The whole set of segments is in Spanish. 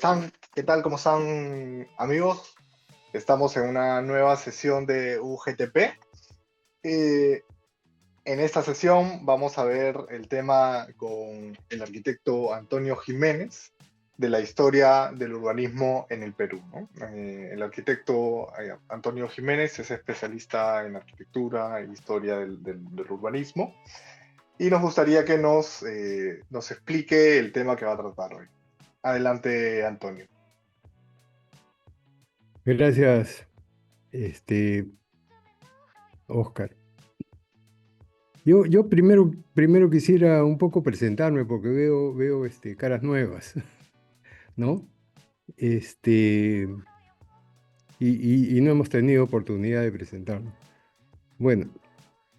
están? ¿Qué tal? ¿Cómo están, amigos? Estamos en una nueva sesión de UGTP. Eh, en esta sesión vamos a ver el tema con el arquitecto Antonio Jiménez de la historia del urbanismo en el Perú, ¿no? El arquitecto Antonio Jiménez es especialista en arquitectura e historia del urbanismo y nos gustaría que nos explique el tema que va a tratar hoy. Adelante, Antonio. Gracias, Oscar. Yo primero quisiera un poco presentarme porque veo caras nuevas, ¿no? Este, y no hemos tenido oportunidad de presentarnos. Bueno,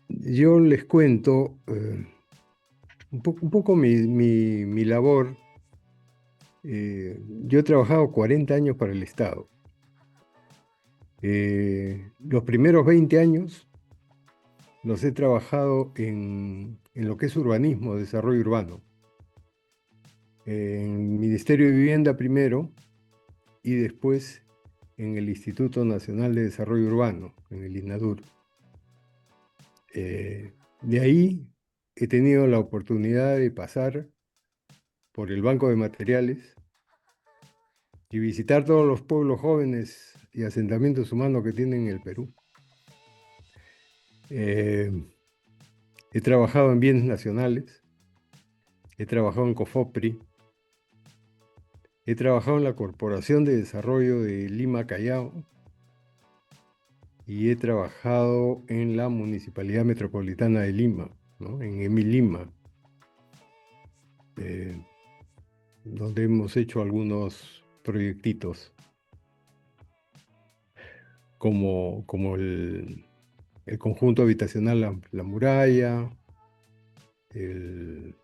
yo les cuento un poco mi labor. Yo he trabajado 40 años para el Estado. Los primeros 20 años los he trabajado en lo que es urbanismo, desarrollo urbano. En Ministerio de Vivienda primero y después en el Instituto Nacional de Desarrollo Urbano, en el INADUR. De ahí he tenido la oportunidad de pasar por el Banco de Materiales y visitar todos los pueblos jóvenes y asentamientos humanos que tienen el Perú. Eh, He trabajado en bienes nacionales, he trabajado en COFOPRI, he trabajado en la Corporación de Desarrollo de Lima Callao, y he trabajado en la Municipalidad Metropolitana de Lima, ¿no? En Lima, eh, donde hemos hecho algunos proyectitos, como el conjunto habitacional La Muralla, el,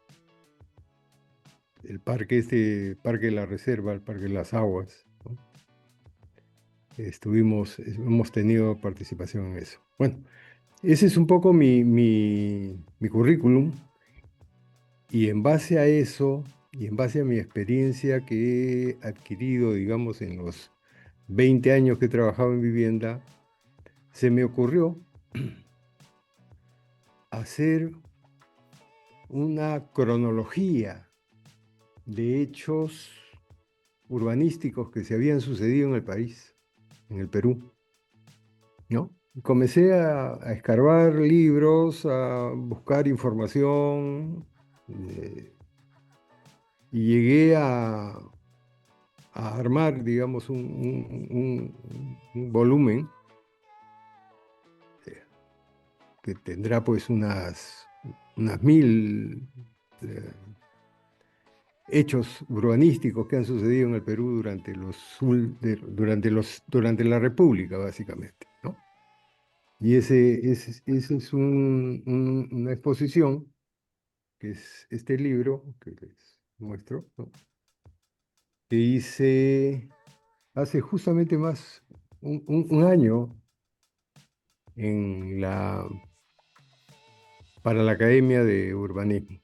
el Parque de la Reserva, el Parque de las Aguas, ¿no? Hemos tenido participación en eso. Bueno, ese es un poco mi currículum. Y en base a eso, y en base a mi experiencia que he adquirido, digamos, en los 20 años que he trabajado en vivienda, se me ocurrió hacer una cronología de hechos urbanísticos que se habían sucedido en el país, en el Perú, ¿no? Y comencé a escarbar libros, a buscar información, eh, y llegué a armar, digamos, un volumen eh, que tendrá pues unas 1000 eh, hechos urbanísticos que han sucedido en el Perú durante la República, básicamente, ¿no? Y ese es una exposición, que es este libro que les muestro, ¿no? Que hice hace justamente más un año en para la Academia de Urbanismo,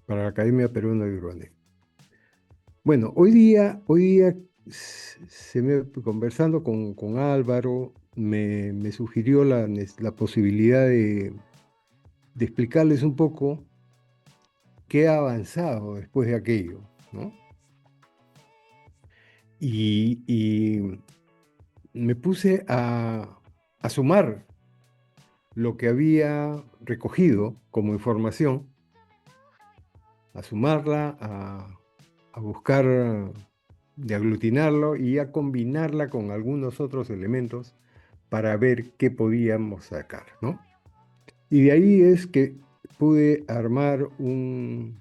para la Academia Peruana de Urbanismo. Bueno, hoy día conversando con Álvaro, me sugirió la posibilidad de explicarles un poco qué ha avanzado después de aquello, ¿no? Y me puse a sumar lo que había recogido como información, a sumarla, a buscar de aglutinarlo y a combinarla con algunos otros elementos para ver qué podíamos sacar, ¿no? Y de ahí es que pude armar un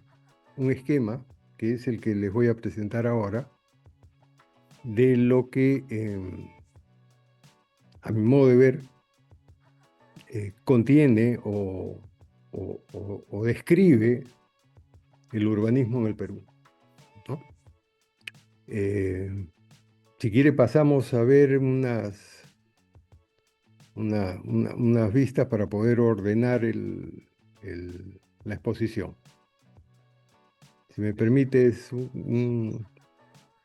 esquema, que es el que les voy a presentar ahora, de lo que, a mi modo de ver, contiene o describe el urbanismo en el Perú, ¿no? Eh, si quiere pasamos a ver unas vistas para poder ordenar la exposición. Si me permites,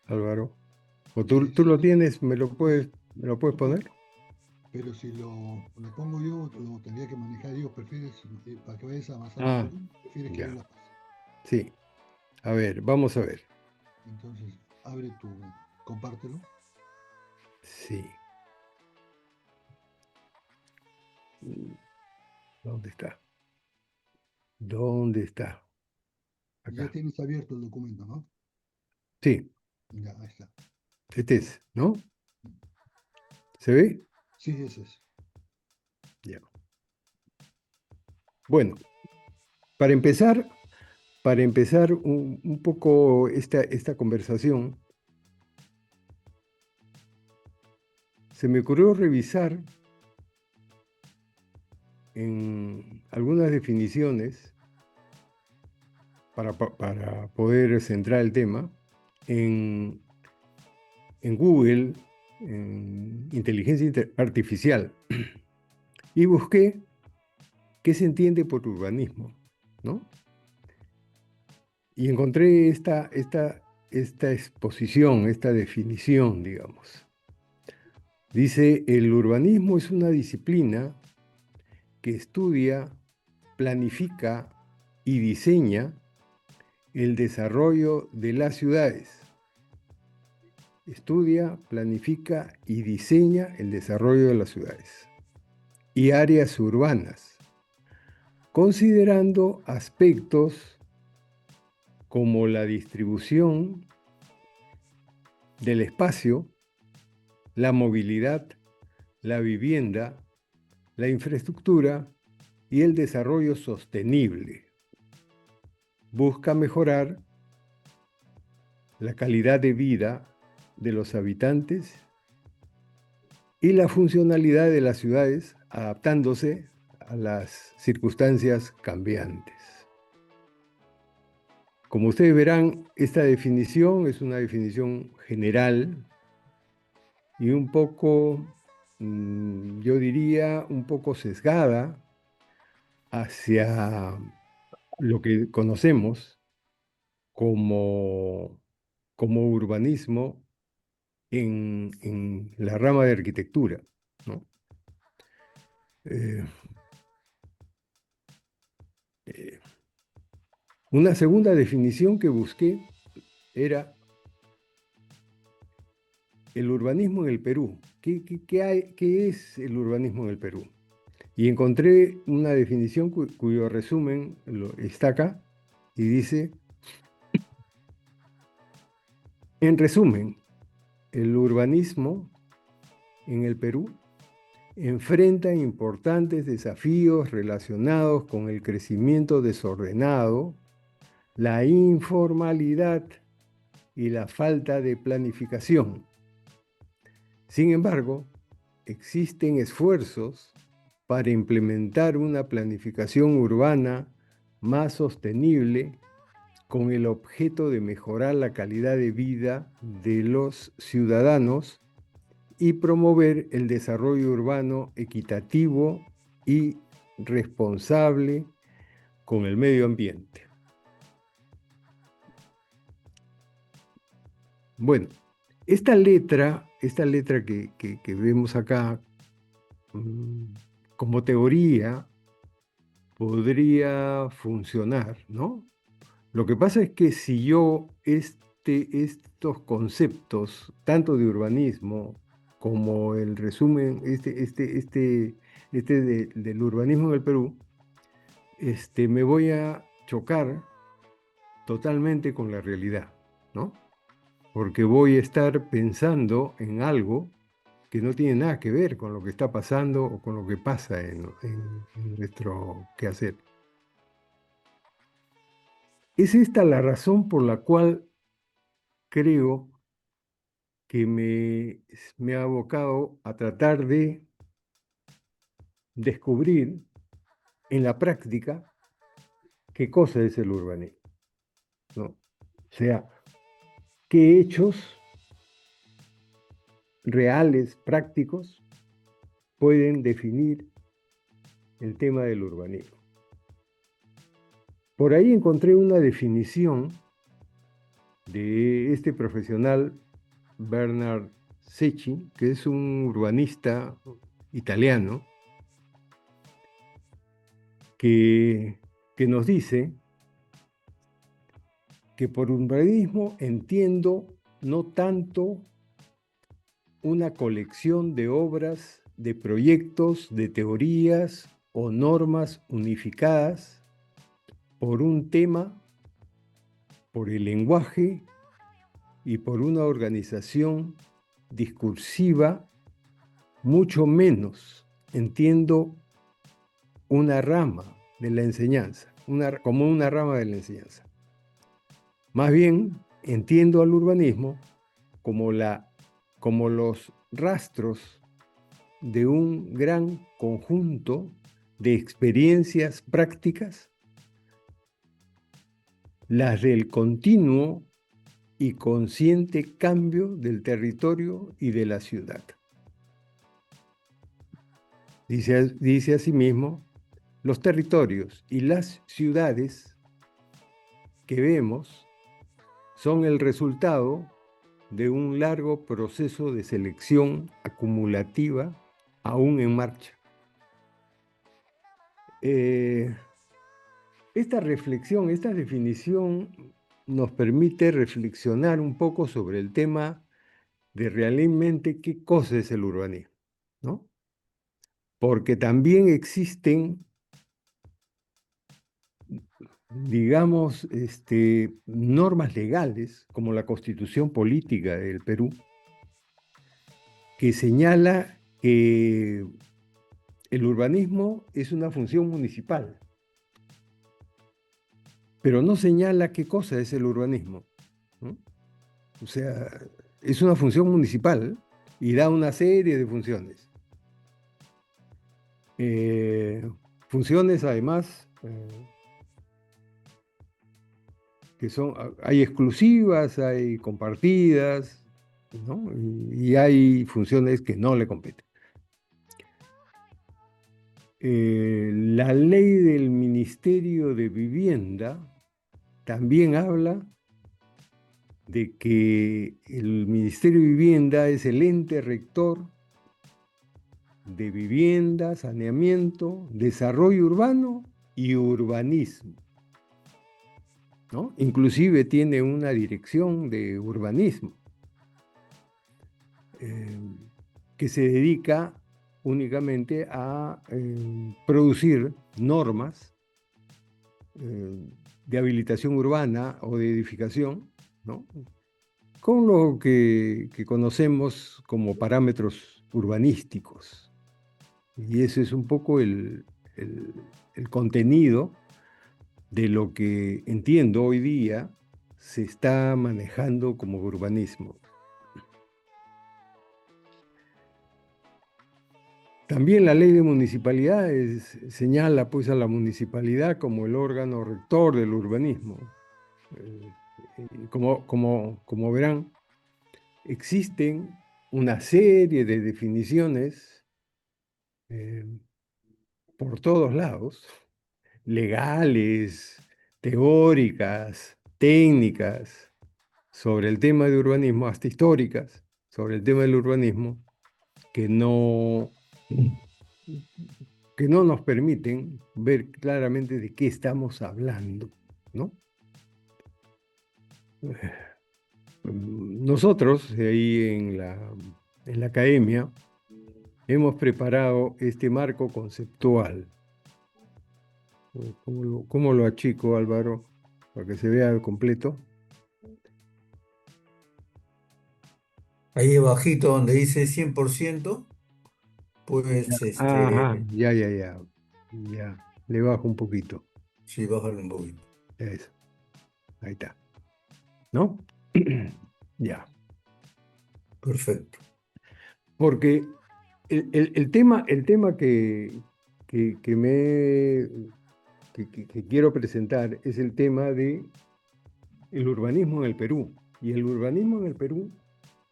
Álvaro. O tú Sí, lo tienes, ¿me lo puedes no, poner? pero si lo pongo yo, lo tendría que manejar yo. ¿Prefieres, para que vayas avanzando un Ah, poco, prefieres que yo ya. la pase? Sí. A ver, vamos a ver. Entonces, abre compártelo. Sí. Mm, ¿Dónde está? ¿Dónde está? Ya Acá. tienes abierto el documento, ¿no? Sí, Ya, ahí está. este es, ¿no? ¿Se ve? Sí, ese es. Ya. Bueno, para empezar, un poco esta conversación, se me ocurrió revisar en algunas definiciones para poder centrar el tema en, en Google, en inteligencia artificial, y busqué qué se entiende por urbanismo, ¿no? Y encontré esta exposición, esta definición, digamos. Dice, el urbanismo es una disciplina que estudia, planifica y diseña el desarrollo de las ciudades. Estudia, planifica y diseña el desarrollo de las ciudades y áreas urbanas, considerando aspectos como la distribución del espacio, la movilidad, la vivienda, la infraestructura y el desarrollo sostenible. Busca mejorar la calidad de vida de los habitantes y la funcionalidad de las ciudades, adaptándose a las circunstancias cambiantes. Como ustedes verán, esta definición es una definición general y un poco, yo diría, un poco sesgada hacia lo que conocemos como, como urbanismo en la rama de arquitectura, ¿no? Eh, eh, una segunda definición que busqué era el urbanismo en el Perú. ¿Qué es el urbanismo en el Perú? Y encontré una definición cuyo resumen está acá y dice, en resumen, el urbanismo en el Perú enfrenta importantes desafíos relacionados con el crecimiento desordenado, la informalidad y la falta de planificación. Sin embargo, existen esfuerzos para implementar una planificación urbana más sostenible con el objeto de mejorar la calidad de vida de los ciudadanos y promover el desarrollo urbano equitativo y responsable con el medio ambiente. Bueno, esta letra que vemos acá, mm, como teoría, podría funcionar, ¿no? Lo que pasa es que si yo estos conceptos, tanto de urbanismo como el resumen, del urbanismo en el Perú, me voy a chocar totalmente con la realidad, ¿no? Porque voy a estar pensando en algo que no tiene nada que ver con lo que está pasando o con lo que pasa en nuestro quehacer. Es esta la razón por la cual creo que me ha abocado a tratar de descubrir en la práctica qué cosa es el urbanismo, ¿no? O sea, qué hechos reales, prácticos, pueden definir el tema del urbanismo. Por ahí encontré una definición de este profesional, Bernard Secchi, que es un urbanista italiano, que, que nos dice que por urbanismo entiendo no tanto una colección de obras, de proyectos, de teorías o normas unificadas por un tema, por el lenguaje y por una organización discursiva, mucho menos entiendo una rama de la enseñanza, como una rama de la enseñanza. Más bien, entiendo al urbanismo como, como los rastros de un gran conjunto de experiencias prácticas, las del continuo y consciente cambio del territorio y de la ciudad. Dice asimismo, los territorios y las ciudades que vemos son el resultado de un largo proceso de selección acumulativa aún en marcha. Esta reflexión, esta definición nos permite reflexionar un poco sobre el tema de realmente qué cosa es el urbanismo, ¿no? Porque también existen, digamos, normas legales, como la Constitución Política del Perú, que señala que el urbanismo es una función municipal, pero no señala qué cosa es el urbanismo, ¿no? O sea, es una función municipal y da una serie de funciones. Funciones además que son, hay exclusivas, hay compartidas, ¿no? Y hay funciones que no le competen. La ley del Ministerio de Vivienda también habla de que el Ministerio de Vivienda es el ente rector de vivienda, saneamiento, desarrollo urbano y urbanismo, ¿no? Inclusive tiene una dirección de urbanismo que se dedica únicamente a producir normas de habilitación urbana o de edificación, ¿no? Con lo que conocemos como parámetros urbanísticos. Y ese es un poco el contenido de lo que entiendo hoy día se está manejando como urbanismo. También la ley de municipalidades señala pues a la municipalidad como el órgano rector del urbanismo. Como verán, existen una serie de definiciones por todos lados, legales, teóricas, técnicas, sobre el tema de urbanismo, hasta históricas, sobre el tema del urbanismo, que no nos permiten ver claramente de qué estamos hablando, ¿no? Nosotros, ahí en la academia, hemos preparado este marco conceptual. ¿Cómo lo achico, Álvaro? Para que se vea completo. Ahí abajito donde dice 100%, pues Ajá, ya. Ya, le bajo un poquito. sí, bájalo un poquito. Eso, ahí está. ¿No? Ya. Perfecto. Porque el tema que quiero presentar es el tema de el urbanismo en el Perú. Y el urbanismo en el Perú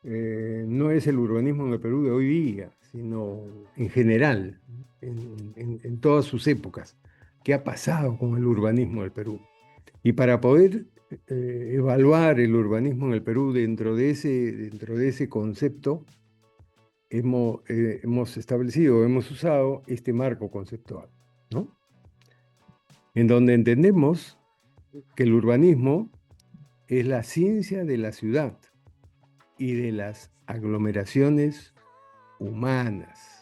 no es el urbanismo en el Perú de hoy día, sino en general, en todas sus épocas. ¿Qué ha pasado con el urbanismo del Perú? Y para poder evaluar el urbanismo en el Perú dentro de ese concepto, hemos establecido, hemos usado este marco conceptual, ¿no? En donde entendemos que el urbanismo es la ciencia de la ciudad y de las aglomeraciones humanas.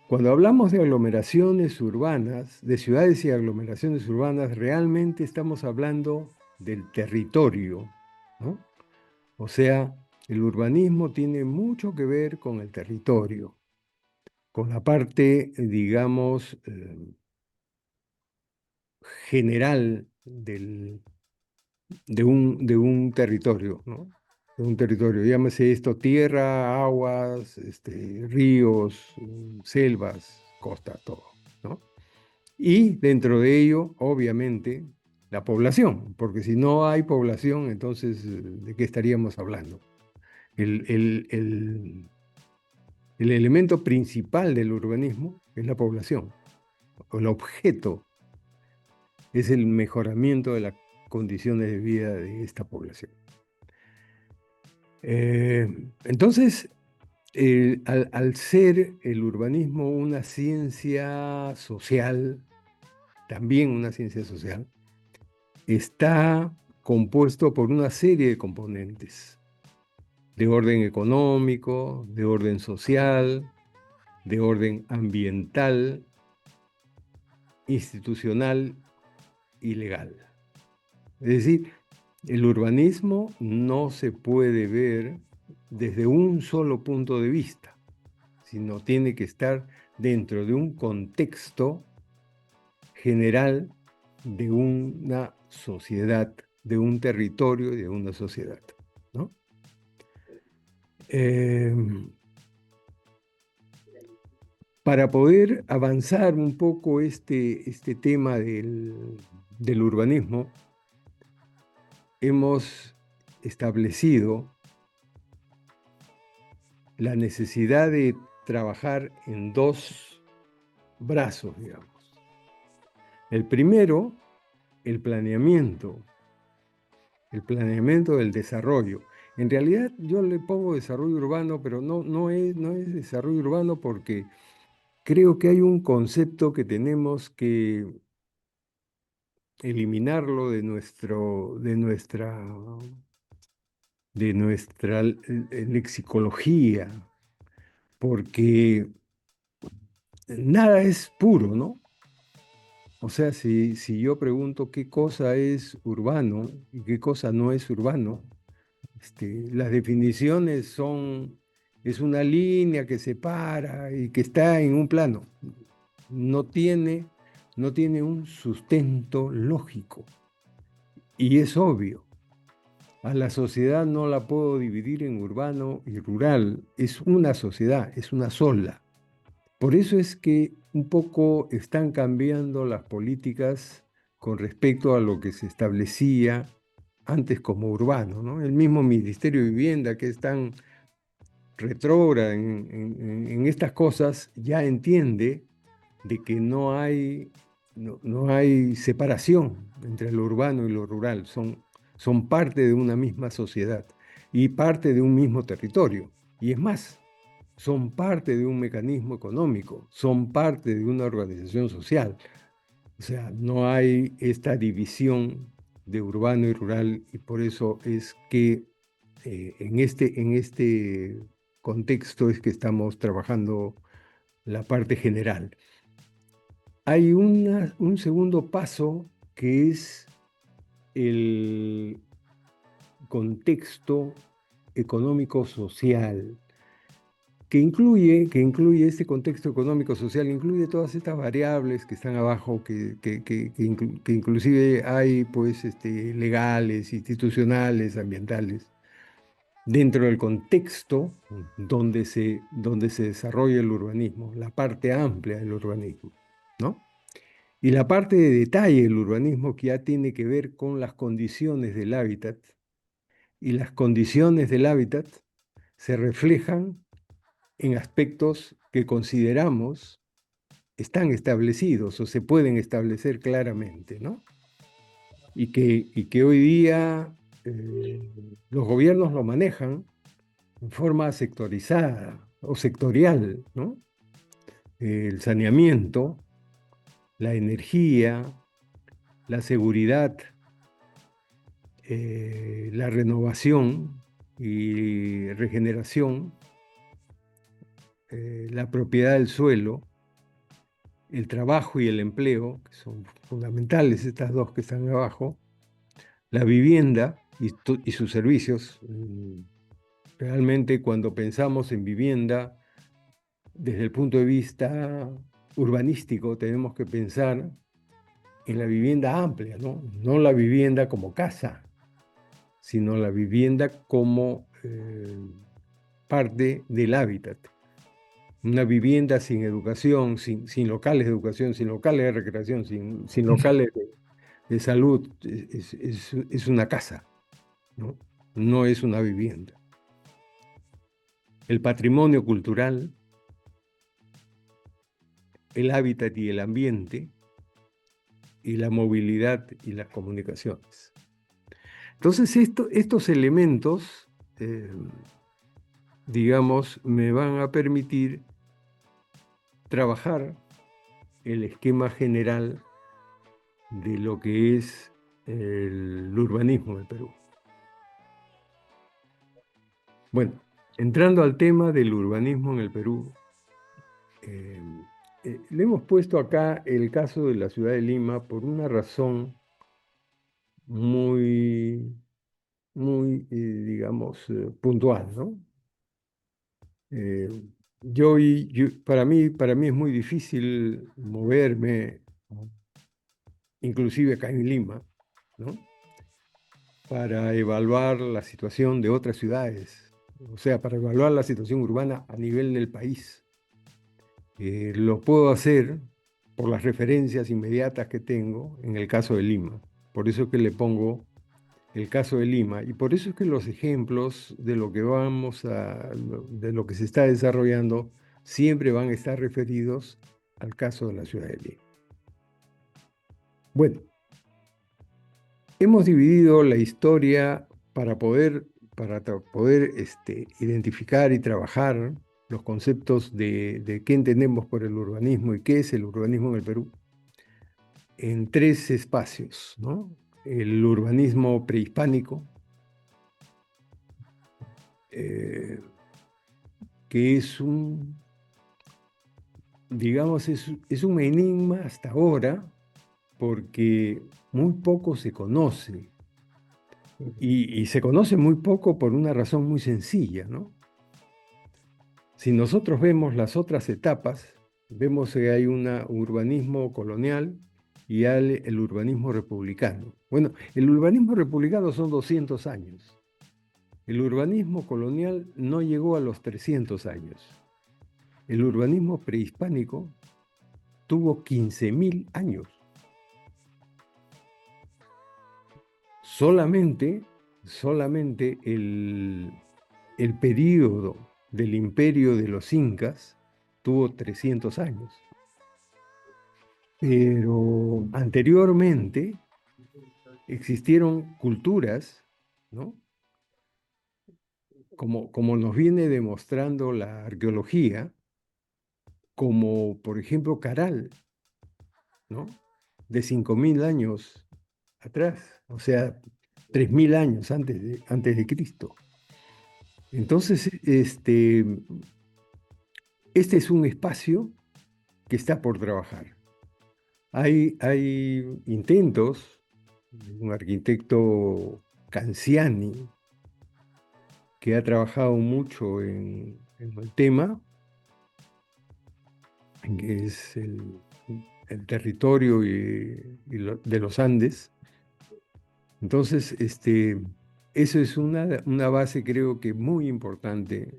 Cuando hablamos de aglomeraciones urbanas, de ciudades y aglomeraciones urbanas, realmente estamos hablando del territorio, ¿no? O sea, el urbanismo tiene mucho que ver con el territorio, con la parte, digamos, general de un territorio, ¿no? De un territorio, llámese esto tierra, aguas, ríos, selvas, costa, todo, ¿no? Y dentro de ello, obviamente, la población, porque si no hay población, entonces, ¿de qué estaríamos hablando? El, el- el- el elemento principal del urbanismo es la población, o el objeto es el mejoramiento de las condiciones de vida de esta población. Entonces, al ser el urbanismo una ciencia social, también una ciencia social, está compuesto por una serie de componentes de orden económico, de orden social, de orden ambiental, institucional y legal. Es decir, el urbanismo no se puede ver desde un solo punto de vista, sino tiene que estar dentro de un contexto general de una sociedad, de un territorio y de una sociedad, ¿no? Eh, para poder avanzar un poco este tema del urbanismo, hemos establecido la necesidad de trabajar en dos brazos, digamos. El primero, el planeamiento del desarrollo. En realidad yo le pongo desarrollo urbano, pero no es desarrollo urbano porque creo que hay un concepto que tenemos que eliminarlo de nuestra lexicología, porque nada es puro, ¿no? O sea, si yo pregunto qué cosa es urbano y qué cosa no es urbano, las definiciones es una línea que separa y que está en un plano. No tiene, no tiene un sustento lógico. Y es obvio, a la sociedad no la puedo dividir en urbano y rural. Es una sociedad, es una sola. Por eso es que un poco están cambiando las políticas con respecto a lo que se establecía antes como urbano, ¿no? El mismo Ministerio de Vivienda, que es tan retrógrado en estas cosas, ya entiende de que no hay separación entre lo urbano y lo rural, son parte de una misma sociedad y parte de un mismo territorio. Y es más, son parte de un mecanismo económico, son parte de una organización social. O sea, no hay esta división de urbano y rural y por eso es que en este contexto es que estamos trabajando la parte general. Hay un segundo paso que es el contexto económico-social, que incluye este contexto económico-social, incluye todas estas variables que están abajo, que inclusive hay pues, legales, institucionales, ambientales, dentro del contexto donde se desarrolla el urbanismo, la parte amplia del urbanismo, ¿no? Y la parte de detalle del urbanismo que ya tiene que ver con las condiciones del hábitat, y las condiciones del hábitat se reflejan en aspectos que consideramos están establecidos o se pueden establecer claramente, ¿no? Y que hoy día los gobiernos lo manejan en forma sectorizada o sectorial, ¿no? El saneamiento, la energía, la seguridad, la renovación y regeneración, la propiedad del suelo, el trabajo y el empleo, que son fundamentales estas dos que están abajo, la vivienda y sus servicios. Realmente cuando pensamos en vivienda, desde el punto de vista urbanístico, tenemos que pensar en la vivienda amplia, ¿no? No la vivienda como casa, sino la vivienda como parte del hábitat. Una vivienda sin educación, sin locales de educación, sin locales de recreación, sin locales de salud, es una casa, ¿no? No es una vivienda. El patrimonio cultural, el hábitat y el ambiente, y la movilidad y las comunicaciones. Entonces, estos elementos, digamos, me van a permitir trabajar el esquema general de lo que es el urbanismo en Perú. Bueno, entrando al tema del urbanismo en el Perú, le hemos puesto acá el caso de la ciudad de Lima por una razón muy, digamos, puntual, ¿no? Para mí es muy difícil moverme, inclusive acá en Lima, ¿no? Para evaluar la situación de otras ciudades, o sea, para evaluar la situación urbana a nivel del país. Lo puedo hacer por las referencias inmediatas que tengo en el caso de Lima. Por eso es que le pongo el caso de Lima. Y por eso es que los ejemplos de lo que de lo que se está desarrollando, siempre van a estar referidos al caso de la ciudad de Lima. Bueno, hemos dividido la historia para poder identificar y trabajar los conceptos de qué entendemos por el urbanismo y qué es el urbanismo en el Perú, en tres espacios, ¿no? El urbanismo prehispánico, que digamos, es un enigma hasta ahora, porque muy poco se conoce. Y se conoce muy poco por una razón muy sencilla, ¿no? Si nosotros vemos las otras etapas, vemos que hay un urbanismo colonial y hay el urbanismo republicano. Bueno, el urbanismo republicano son 200 años. El urbanismo colonial no llegó a los 300 años. El urbanismo prehispánico tuvo 15.000 años. Solamente el período del imperio de los incas tuvo 300 años. Pero anteriormente existieron culturas, ¿no? Como nos viene demostrando la arqueología, como por ejemplo Caral, ¿no? De 5.000 años atrás, o sea, 3.000 años antes de Cristo. Entonces, este es un espacio que está por trabajar. Hay intentos, un arquitecto Canziani, que ha trabajado mucho en el tema, que es el territorio de los Andes. Entonces, eso es una base, creo que muy importante,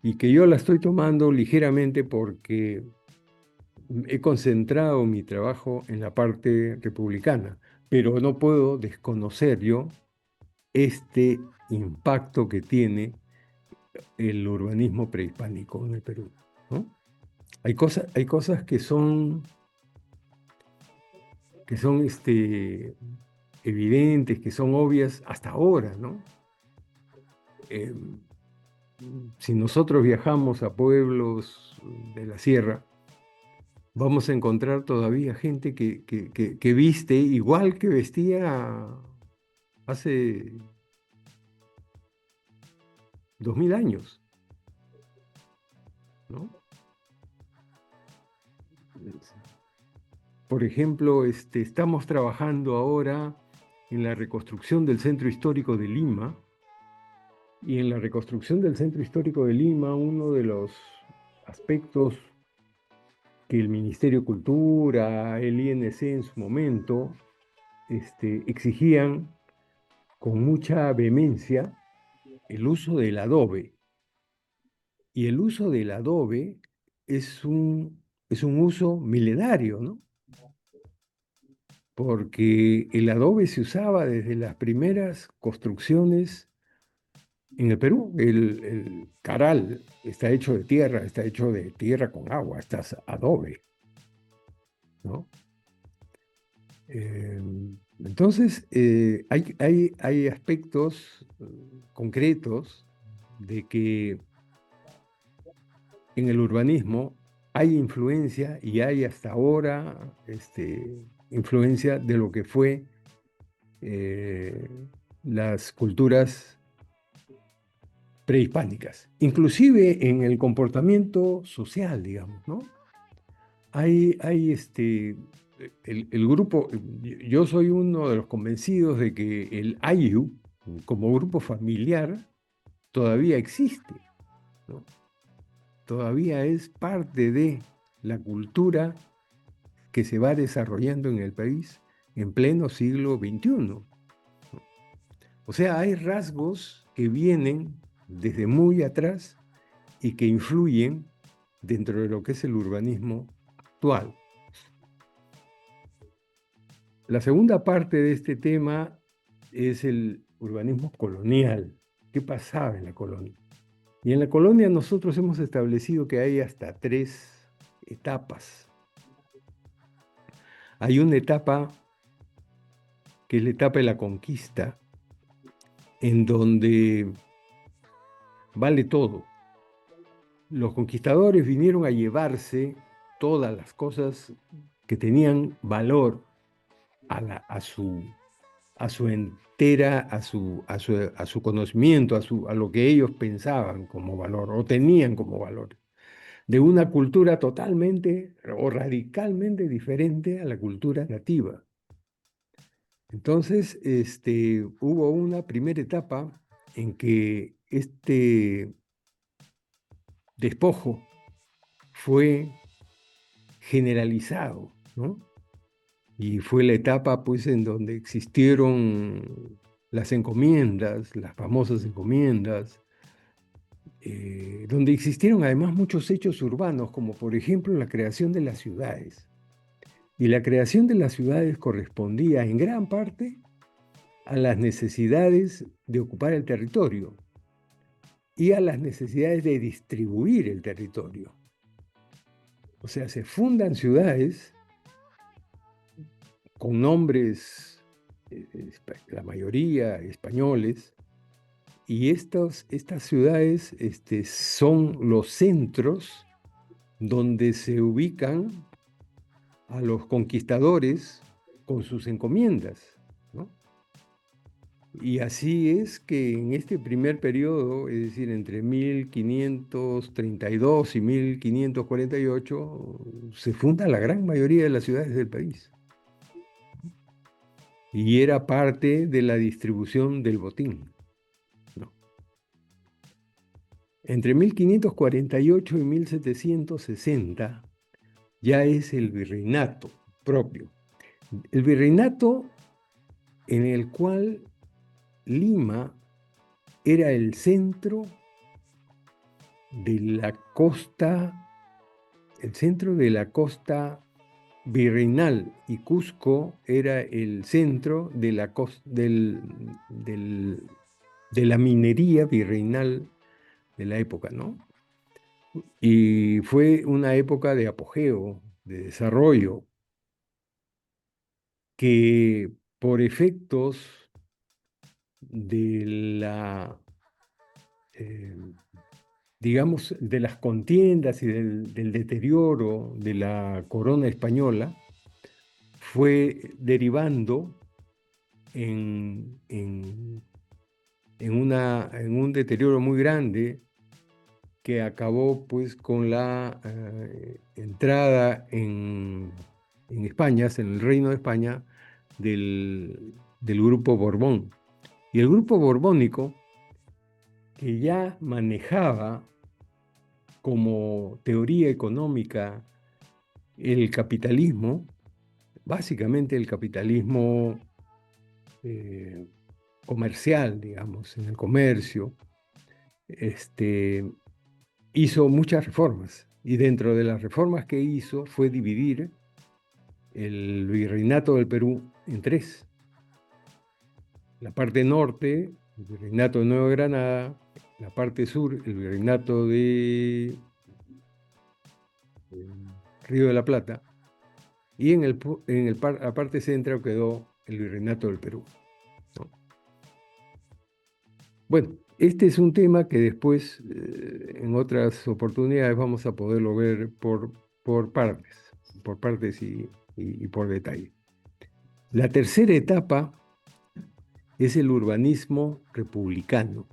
y que yo la estoy tomando ligeramente porque he concentrado mi trabajo en la parte republicana, pero no puedo desconocer yo este impacto que tiene el urbanismo prehispánico en el Perú, ¿no? hay cosas que son evidentes, que son obvias hasta ahora, ¿no? Eh, si nosotros viajamos a pueblos de la sierra, vamos a encontrar todavía gente que viste igual que vestía hace 2000 años, ¿no? Por ejemplo, estamos trabajando ahora en la reconstrucción del centro histórico de Lima, y en la reconstrucción del centro histórico de Lima, uno de los aspectos que el Ministerio de Cultura, el INC en su momento, exigían con mucha vehemencia el uso del adobe. Y el uso del adobe es un uso milenario, ¿no? Porque el adobe se usaba desde las primeras construcciones en el Perú. El caral está hecho de tierra con agua, está adobe, ¿no? Entonces, hay aspectos concretos de que en el urbanismo hay influencia y hay hasta ahora influencia de lo que fue eh, las culturas prehispánicas, inclusive en el comportamiento social, digamos, ¿no? Hay el grupo, yo soy uno de los convencidos de que el Ayu, como grupo familiar, todavía existe, ¿no? Todavía es parte de la cultura que se va desarrollando en el país en pleno siglo XXI. O sea, hay rasgos que vienen desde muy atrás y que influyen dentro de lo que es el urbanismo actual. La segunda parte de este tema es el urbanismo colonial. ¿Qué pasaba en la colonia? Y en la colonia nosotros hemos establecido que hay hasta 3 etapas. Hay una etapa que es la etapa de la conquista, en donde vale todo. Los conquistadores vinieron a llevarse todas las cosas que tenían valor a su entera, a su conocimiento, a lo que ellos pensaban como valor o tenían como valor, de una cultura totalmente o radicalmente diferente a la cultura nativa. Entonces, hubo una primera etapa en que este despojo fue generalizado, ¿no? Y fue la etapa, pues, en donde existieron las encomiendas, las famosas encomiendas, donde existieron además muchos hechos urbanos, como por ejemplo la creación de las ciudades. Y la creación de las ciudades correspondía en gran parte a las necesidades de ocupar el territorio y a las necesidades de distribuir el territorio. O sea, se fundan ciudades con nombres, la mayoría españoles, y estas ciudades son los centros donde se ubican a los conquistadores con sus encomiendas, ¿no? Y así es que en este primer periodo, es decir, entre 1532 y 1548, se funda la gran mayoría de las ciudades del país. Y era parte de la distribución del botín, ¿no? Entre 1548 y 1760 ya es el virreinato propio. El virreinato en el cual Lima era el centro de la costa, el centro de la costa virreinal, y Cusco era el centro de la, de la minería virreinal de la época, ¿no? y fue una época de apogeo, de desarrollo, que por efectos de la, eh, digamos, de las contiendas y del deterioro de la corona española, fue derivando en un deterioro muy grande que acabó pues con la entrada en España, en el Reino de España, del grupo Borbón. Y el grupo borbónico, que ya manejaba como teoría económica el capitalismo, básicamente el capitalismo eh, comercial, digamos, en el comercio, este, hizo muchas reformas. Y dentro de las reformas que hizo fue dividir el virreinato del Perú en tres. La parte norte, el virreinato de Nueva Granada; la parte sur, el virreinato de Río de la Plata; y la parte central quedó el virreinato del Perú, ¿no? Bueno, este es un tema que después, en otras oportunidades, vamos a poderlo ver por partes y por detalle. La tercera etapa es el urbanismo republicano.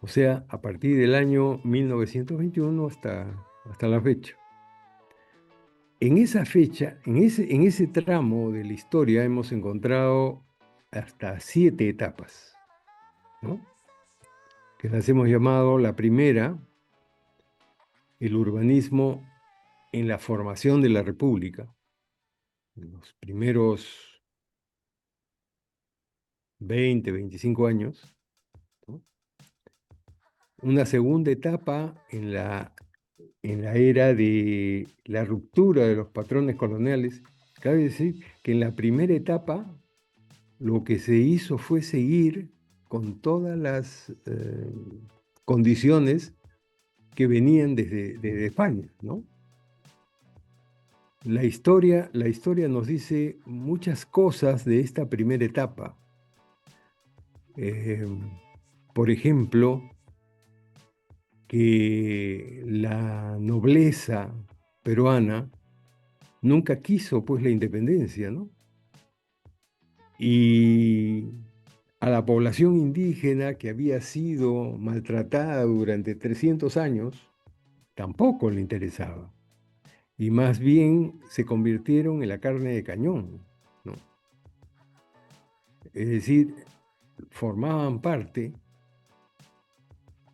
O sea, a partir del año 1921 hasta la fecha. En esa fecha, en ese tramo de la historia, hemos encontrado hasta 7 etapas, ¿no? Que las hemos llamado: la primera, el urbanismo en la formación de la República, en los primeros 20, 25 años, ¿no? Una segunda etapa en la era de la ruptura de los patrones coloniales. Cabe decir que en la primera etapa lo que se hizo fue seguir con todas las condiciones que venían desde España, ¿no? La historia nos dice muchas cosas de esta primera etapa. Eh, por ejemplo, que la nobleza peruana nunca quiso pues la independencia, ¿no? Y a la población indígena, que había sido maltratada durante 300 años, tampoco le interesaba. Y más bien se convirtieron en la carne de cañón, ¿no? Es decir, formaban parte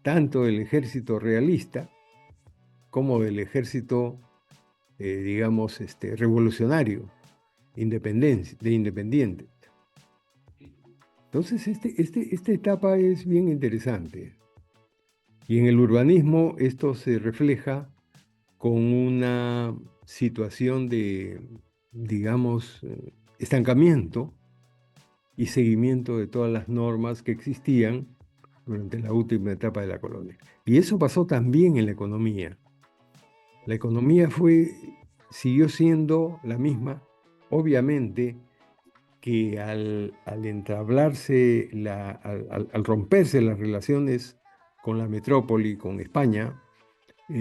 tanto del ejército realista como del ejército, digamos, revolucionario, independiente. Entonces, esta etapa es bien interesante. Y en el urbanismo esto se refleja con una situación de, digamos, estancamiento y seguimiento de todas las normas que existían durante la última etapa de la colonia. Y eso pasó también en la economía. La economía siguió siendo la misma. Obviamente que al entablarse, al romperse las relaciones con la metrópoli, con España,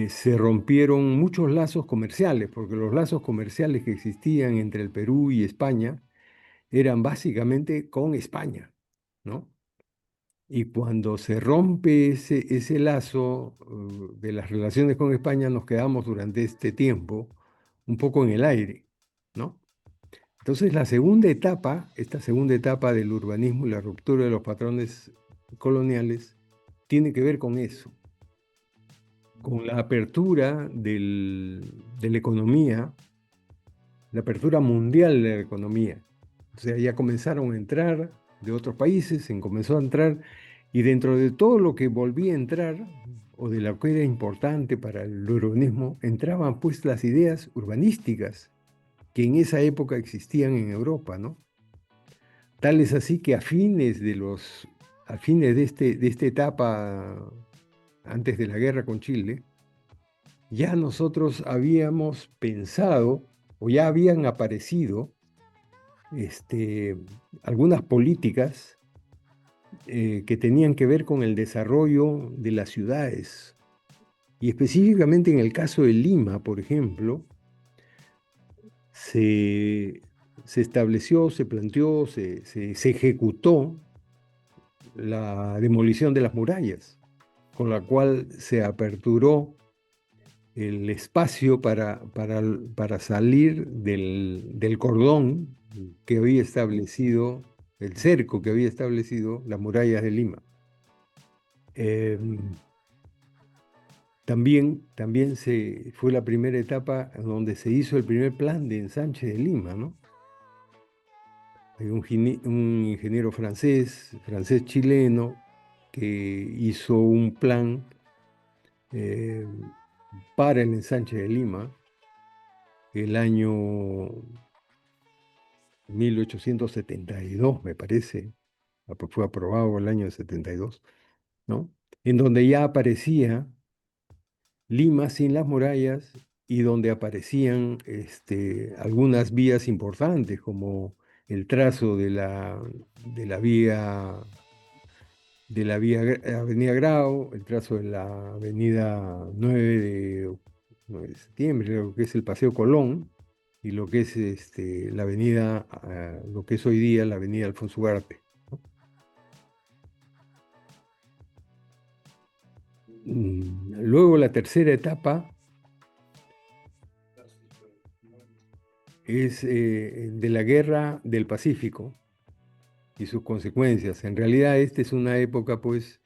se rompieron muchos lazos comerciales, porque los lazos comerciales que existían entre el Perú y España eran básicamente con España, ¿no? Y cuando se rompe ese lazo de las relaciones con España, nos quedamos durante este tiempo un poco en el aire, ¿no? Entonces, esta segunda etapa del urbanismo y la ruptura de los patrones coloniales, tiene que ver con eso, con la apertura de la economía, la apertura mundial de la economía. O sea, ya comenzaron a entrar de otros países, se comenzó a entrar, y dentro de todo lo que volvía a entrar, o de lo que era importante para el urbanismo, entraban pues las ideas urbanísticas que en esa época existían en Europa, ¿no? Tal es así que a fines de esta etapa antes de la guerra con Chile, ya nosotros habíamos pensado o ya habían aparecido algunas políticas que tenían que ver con el desarrollo de las ciudades. Y específicamente en el caso de Lima, por ejemplo, se, se estableció, se planteó, se ejecutó la demolición de las murallas, con la cual se aperturó el espacio para salir del cordón que había establecido, el cerco que había establecido las murallas de Lima. Em, también fue la primera etapa donde se hizo el primer plan de ensanche de Lima, ¿no? Hay un ingeniero francés-chileno, que hizo un plan eh, para el ensanche de Lima el año 1872, me parece, fue aprobado el año 72, ¿no? En donde ya aparecía Lima sin las murallas y donde aparecían algunas vías importantes como el trazo de la vía Avenida Grau, el trazo de la Avenida 9 de septiembre, lo que es el Paseo Colón, y lo que es la avenida, lo que es hoy día la Avenida Alfonso Ugarte, ¿no? Luego la tercera etapa es de la Guerra del Pacífico y sus consecuencias. En realidad esta es una época, pues,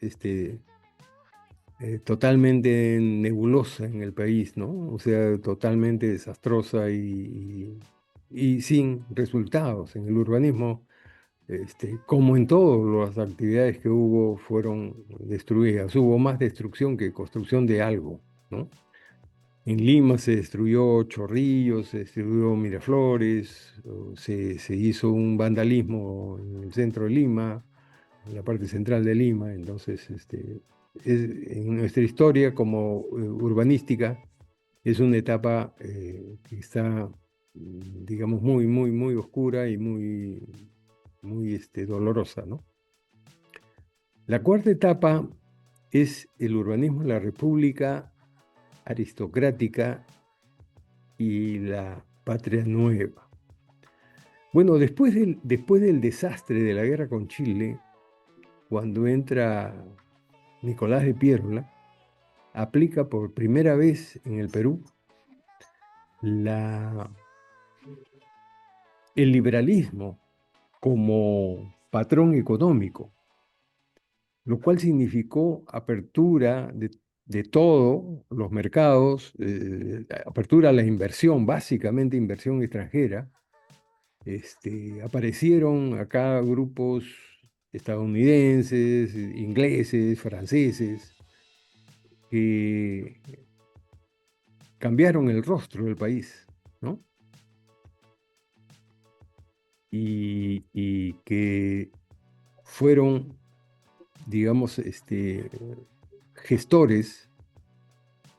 totalmente nebulosa en el país, ¿no? O sea, totalmente desastrosa y sin resultados. En el urbanismo, como en todas las actividades que hubo, fueron destruidas. Hubo más destrucción que construcción de algo, ¿no? En Lima se destruyó Chorrillos, se destruyó Miraflores, se hizo un vandalismo en el centro de Lima, en la parte central de Lima. Entonces, en nuestra historia como urbanística es una etapa que está, digamos, muy, muy, muy oscura y muy, muy dolorosa, ¿no? La cuarta etapa es el urbanismo en la República aristocrática y la patria nueva. Bueno, después del desastre de la guerra con Chile, cuando entra Nicolás de Piérola, aplica por primera vez en el Perú el liberalismo como patrón económico, lo cual significó apertura de todos los mercados, apertura a la inversión, básicamente inversión extranjera. Aparecieron acá grupos estadounidenses, ingleses, franceses, que cambiaron el rostro del país, ¿no? Y que fueron, digamos, gestores,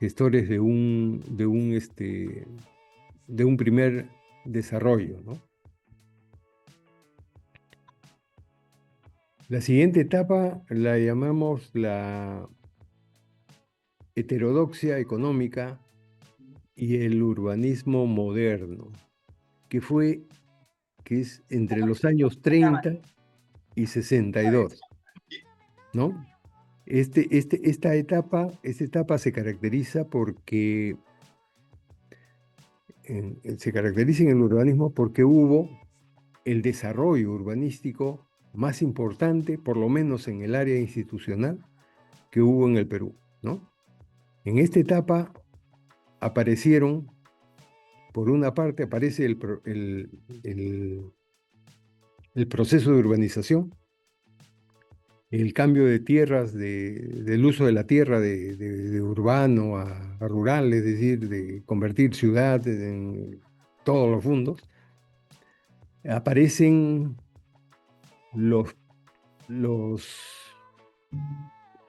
gestores de un primer desarrollo, ¿no? La siguiente etapa la llamamos la heterodoxia económica y el urbanismo moderno, que es entre los años 30 y 62, ¿no? Esta etapa se caracteriza se caracteriza en el urbanismo porque hubo el desarrollo urbanístico más importante, por lo menos en el área institucional, que hubo en el Perú, ¿no? En esta etapa aparecieron, por una parte, aparece el proceso de urbanización, el cambio de tierras, del uso de la tierra de urbano a rural, es decir, de convertir ciudades en todos los fundos. Aparecen los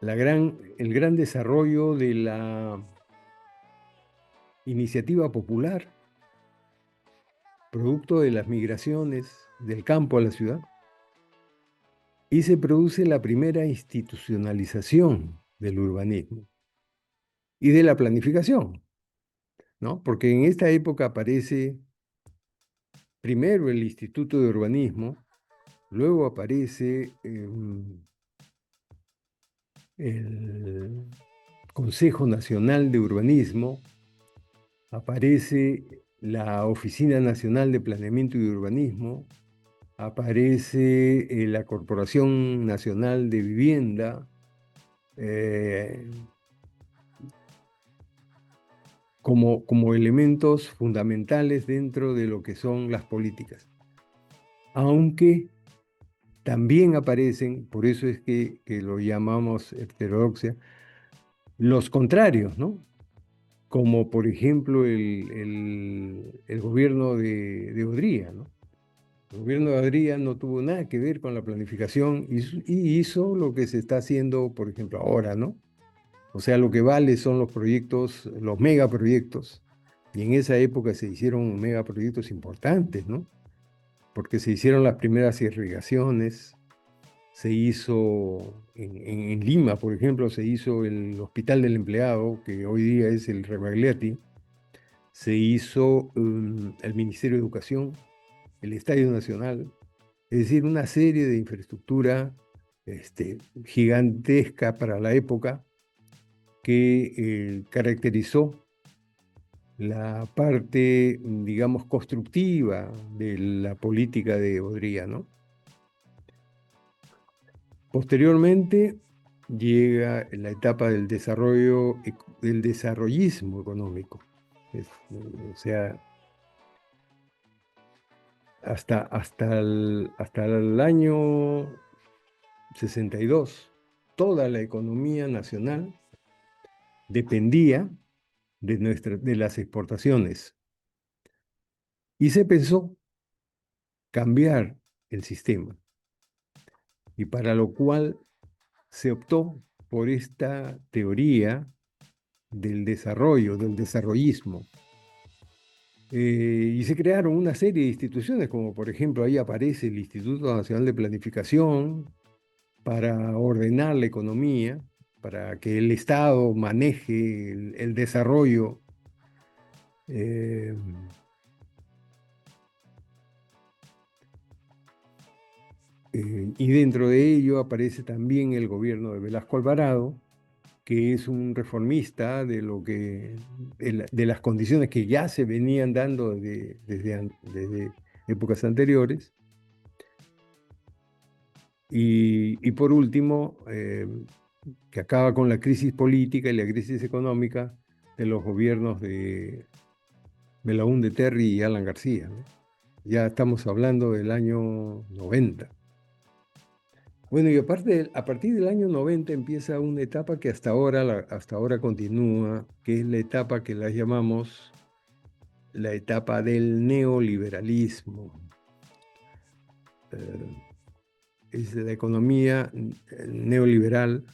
el gran desarrollo de la iniciativa popular, producto de las migraciones del campo a la ciudad, y se produce la primera institucionalización del urbanismo y de la planificación, ¿no? Porque en esta época aparece primero el Instituto de Urbanismo, luego aparece el Consejo Nacional de Urbanismo, aparece la Oficina Nacional de Planeamiento y Urbanismo, aparece la Corporación Nacional de Vivienda, como elementos fundamentales dentro de lo que son las políticas. Aunque también aparecen, por eso es que lo llamamos heterodoxia, los contrarios, ¿no? Como por ejemplo el gobierno de Odría, ¿no? El gobierno de Odría no tuvo nada que ver con la planificación y hizo lo que se está haciendo, por ejemplo, ahora, ¿no? O sea, lo que vale son los proyectos, los megaproyectos. Y en esa época se hicieron megaproyectos importantes, ¿no? Porque se hicieron las primeras irrigaciones, se hizo en Lima, por ejemplo, se hizo el Hospital del Empleado, que hoy día es el Rebagliati, se hizo el Ministerio de Educación, el Estadio Nacional, es decir, una serie de infraestructura gigantesca para la época que caracterizó la parte, digamos, constructiva de la política de Odría, ¿no? Posteriormente llega la etapa del desarrollo, del desarrollismo económico. O sea, hasta el año 62, toda la economía nacional dependía de las exportaciones. Y se pensó cambiar el sistema. Y para lo cual se optó por esta teoría del desarrollo, del desarrollismo. Y se crearon una serie de instituciones, como por ejemplo ahí aparece el Instituto Nacional de Planificación, para ordenar la economía, para que el Estado maneje el desarrollo. eh, y dentro de ello aparece también el gobierno de Velasco Alvarado, que es un reformista de las condiciones que ya se venían dando desde épocas anteriores. Y por último, que acaba con la crisis política y la crisis económica de los gobiernos de Belaúnde Terry y Alan García, ¿no? Ya estamos hablando del año 90. Bueno, y aparte, a partir del año 90 empieza una etapa que hasta ahora continúa, que es la etapa que la llamamos la etapa del neoliberalismo. Es la economía neoliberal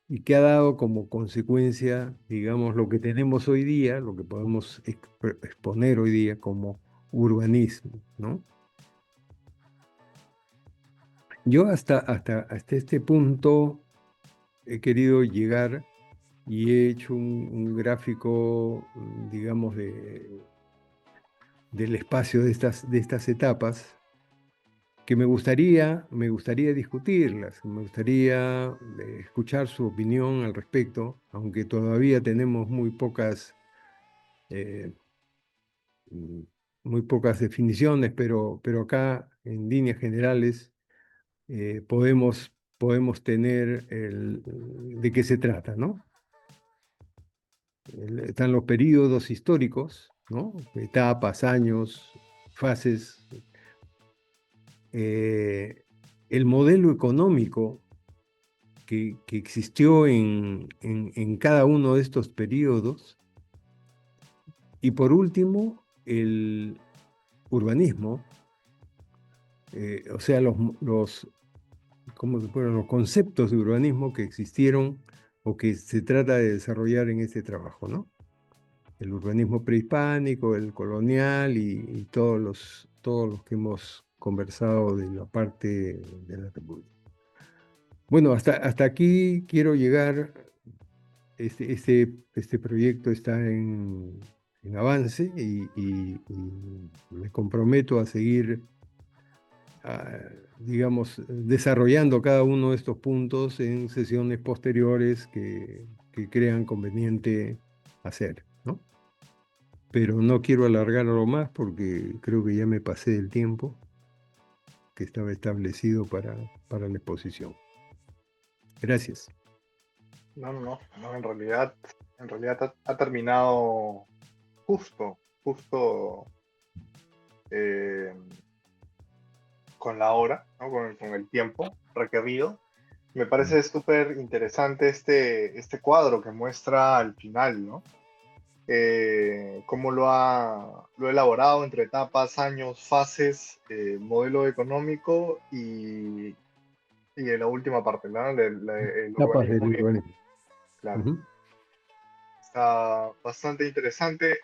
y que ha dado como consecuencia, digamos, lo que tenemos hoy día, lo que podemos exponer hoy día como urbanismo, ¿no? Yo hasta este punto he querido llegar y he hecho un gráfico, digamos, del espacio de estas etapas que me gustaría discutirlas, me gustaría escuchar su opinión al respecto, aunque todavía tenemos eh, mm, muy pocas definiciones, pero acá en líneas generales podemos tener de qué se trata, ¿no? Están los periodos históricos, ¿no? Etapas, años, fases. El modelo económico que existió en cada uno de estos periodos. Y por último, el urbanismo, o sea, ¿cómo se fueron los conceptos de urbanismo que existieron o que se trata de desarrollar en este trabajo, ¿no? El urbanismo prehispánico, el colonial y todos los que hemos conversado de la parte de la República. Bueno, hasta aquí quiero llegar. Este proyecto está en avance y me comprometo a seguir, ah, digamos, desarrollando cada uno de estos puntos en sesiones posteriores que crean conveniente hacer, ¿no? Pero no quiero alargarlo más porque creo que ya me pasé del tiempo que estaba establecido para la exposición. Gracias. No, en realidad ha terminado justo eh, con la hora, ¿no? Con el tiempo requerido. Me parece súper interesante este cuadro que muestra al final, ¿no? Cómo lo ha elaborado entre etapas, años, fases, modelo económico y de la última parte, ¿no? El Capas del urbanismo vivo, urbanismo. claro. Ujú. Está bastante interesante.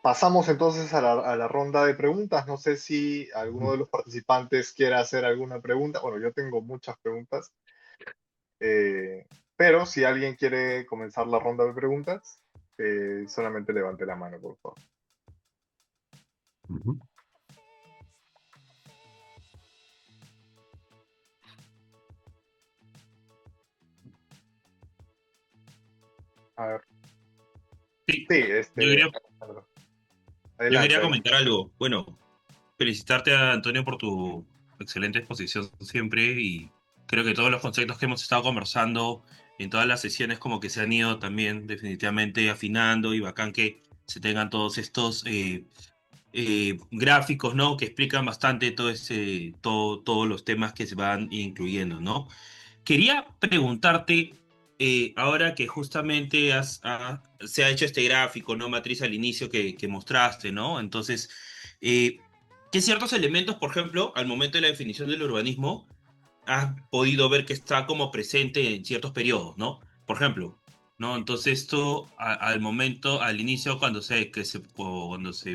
Pasamos entonces a la ronda de preguntas. No sé si alguno de los participantes quiere hacer alguna pregunta. Bueno, yo tengo muchas preguntas, eh, pero si alguien quiere comenzar la ronda de preguntas, solamente levante la mano, por favor. Ujú. Sí, Sí, yo quería, Alejandro. yo Adelante, quería adelante. comentar algo. Bueno, felicitarte a Antonio por tu excelente exposición siempre y creo que todos los conceptos que hemos estado conversando en todas las sesiones como que se han ido también definitivamente afinando y bacán que se tengan todos estos gráficos, ¿no? Que explican bastante todos los temas que se van incluyendo, ¿no? Quería preguntarte, ahora que justamente se ha hecho este gráfico, ¿no? Matriz al inicio que mostraste, ¿no? Entonces, eh, ¿qué ciertos elementos, por ejemplo, al momento de la definición del urbanismo, has podido ver que está como presente en ciertos periodos, ¿no? Por ejemplo, ¿no? Entonces esto al momento, al inicio, cuando se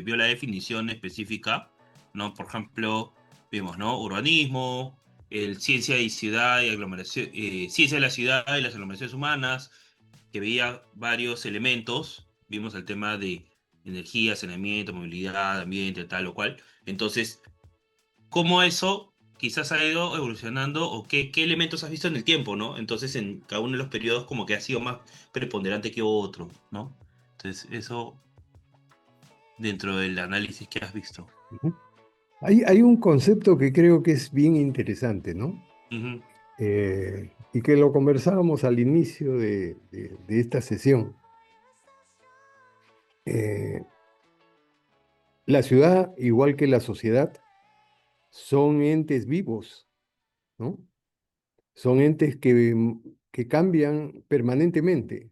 vio la definición específica, ¿no? Por ejemplo, vimos, ¿no? Urbanismo, el ciencia y ciudad y aglomeración, ciencia de la ciudad y las aglomeraciones humanas, que veía varios elementos, vimos el tema de energía, saneamiento, movilidad, ambiente, tal o cual. Entonces, cómo eso quizás ha ido evolucionando o qué elementos has visto en el tiempo, ¿no? Entonces en cada uno de los periodos como que ha sido más preponderante que otro, ¿no? Entonces eso dentro del análisis que has visto. Ujú. Hay un concepto que creo que es bien interesante, ¿no? Ujú, Y que lo conversábamos al inicio de esta sesión. Eh, la ciudad, igual que la sociedad, son entes vivos, ¿no? Son entes que cambian permanentemente.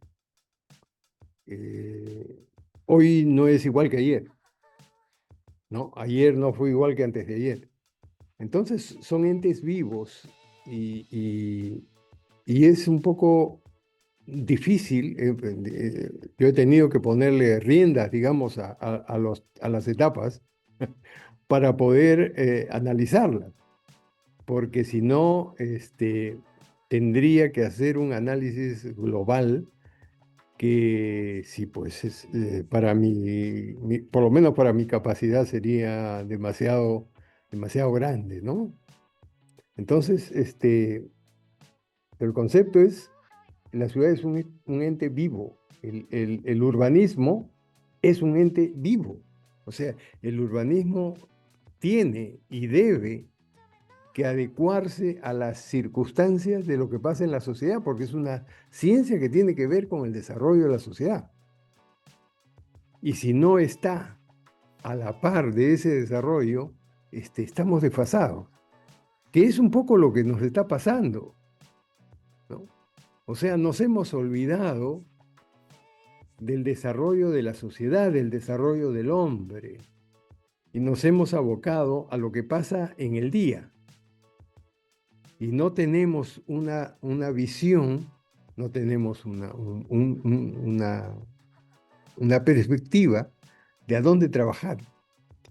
Eh, hoy no es igual que ayer, ¿no? Ayer no fue igual que antes de ayer. Entonces son entes vivos y es un poco difícil. Yo he tenido que ponerle riendas, digamos, a las etapas para poder analizarlas, porque si no, tendría que hacer un análisis global que sí, pues para por lo menos para mi capacidad sería demasiado grande, ¿no? Entonces, el concepto es, la ciudad es un ente vivo, el urbanismo es un ente vivo, o sea, el urbanismo tiene y debe que adecuarse a las circunstancias de lo que pasa en la sociedad, porque es una ciencia que tiene que ver con el desarrollo de la sociedad. Y si no está a la par de ese desarrollo, estamos desfasados, que es un poco lo que nos está pasando, ¿no? O sea, nos hemos olvidado del desarrollo de la sociedad, del desarrollo del hombre, y nos hemos abocado a lo que pasa en el día. y no tenemos una visión, no tenemos una perspectiva de a dónde trabajar.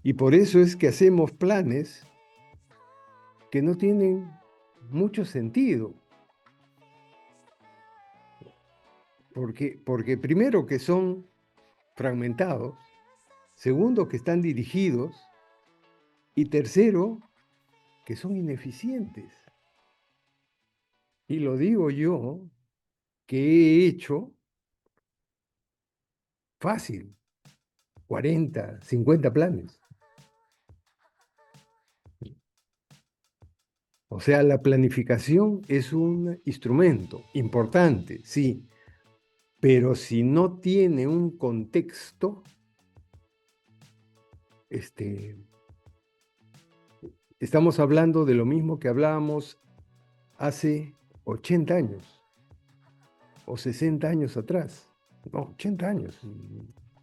Y por eso es que hacemos planes que no tienen mucho sentido. Porque primero que son fragmentados, segundo que están dirigidos y tercero que son ineficientes. Y lo digo yo, que he hecho fácil 40, 50 planes. O sea, la planificación es un instrumento importante, sí, pero si no tiene un contexto, estamos hablando de lo mismo que hablábamos hace 80 años o 60 años atrás. No, 80 años,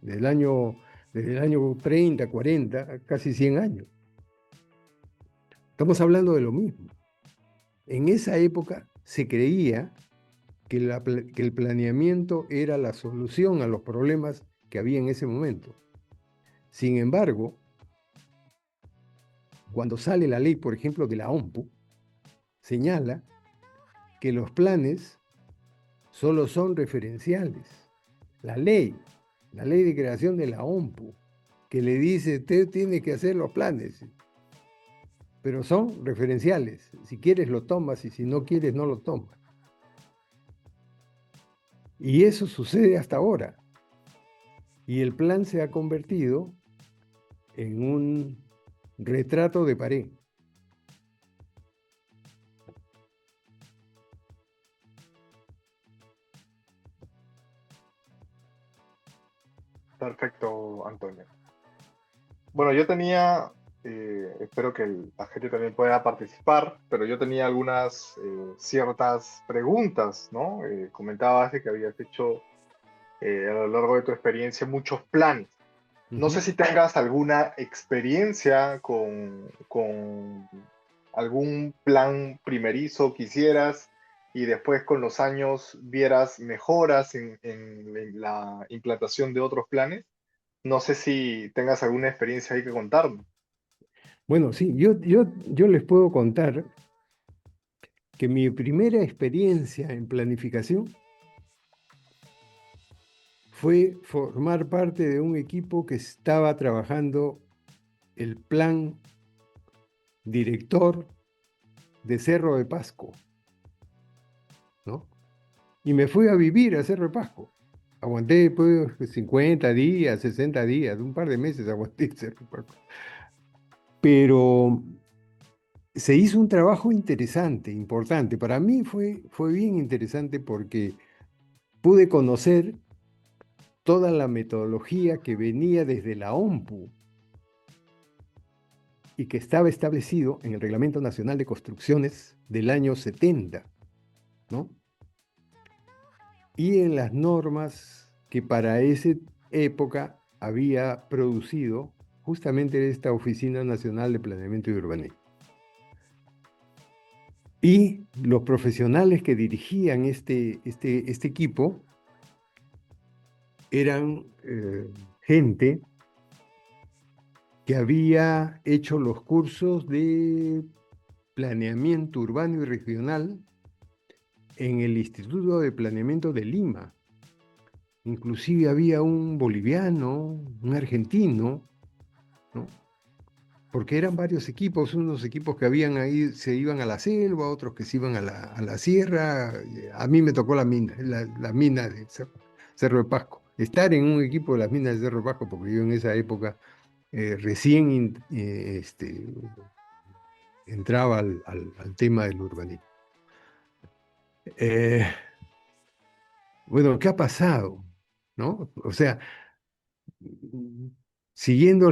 desde el año 30, 40, casi 100 años. Estamos hablando de lo mismo. En esa época se creía que el planeamiento era la solución a los problemas que había en ese momento. Sin embargo, cuando sale la ley, por ejemplo, de la OMPU, señala que los planes solo son referenciales. La ley de creación de la OMPU, que le dice, usted tiene que hacer los planes, pero son referenciales. Si quieres lo tomas y si no quieres no lo tomas. Y eso sucede hasta ahora. Y el plan se ha convertido en un retrato de pared. Perfecto, Antonio. Bueno, yo tenía, espero que la gente también pueda participar, pero yo tenía algunas ciertas preguntas, ¿no? Comentabas de que habías hecho a lo largo de tu experiencia muchos planes. No sé si tengas alguna experiencia con algún plan primerizo que hicieras y después con los años vieras mejoras en la implantación de otros planes. No sé si tengas alguna experiencia ahí que contarme. Bueno, sí, yo les puedo contar que mi primera experiencia en planificación fue formar parte de un equipo que estaba trabajando el plan director de Cerro de Pasco, ¿no? Y me fui a vivir a Cerro de Pasco. Aguanté pues 50 días, 60 días, un par de meses aguanté en Cerro de Pasco. Pero se hizo un trabajo interesante, importante. Para mí fue bien interesante porque pude conocer toda la metodología que venía desde la OMPU y que estaba establecido en el Reglamento Nacional de Construcciones del año 70, ¿no? Y en las normas que para esa época había producido justamente esta Oficina Nacional de Planeamiento y Urbanismo. Y los profesionales que dirigían este equipo eran gente que había hecho los cursos de planeamiento urbano y regional en el Instituto de Planeamiento de Lima. Inclusive había un boliviano, un argentino, ¿no? Porque eran varios equipos, unos equipos que habían ahí, se iban a la selva, otros que se iban a la sierra. A mí me tocó la mina de Cerro de Pasco. Estar en un equipo de las minas de Cerro de Pasco, porque yo en esa época recién entraba al tema del urbanismo. Bueno, ¿qué ha pasado? ¿No? O sea, siguiendo,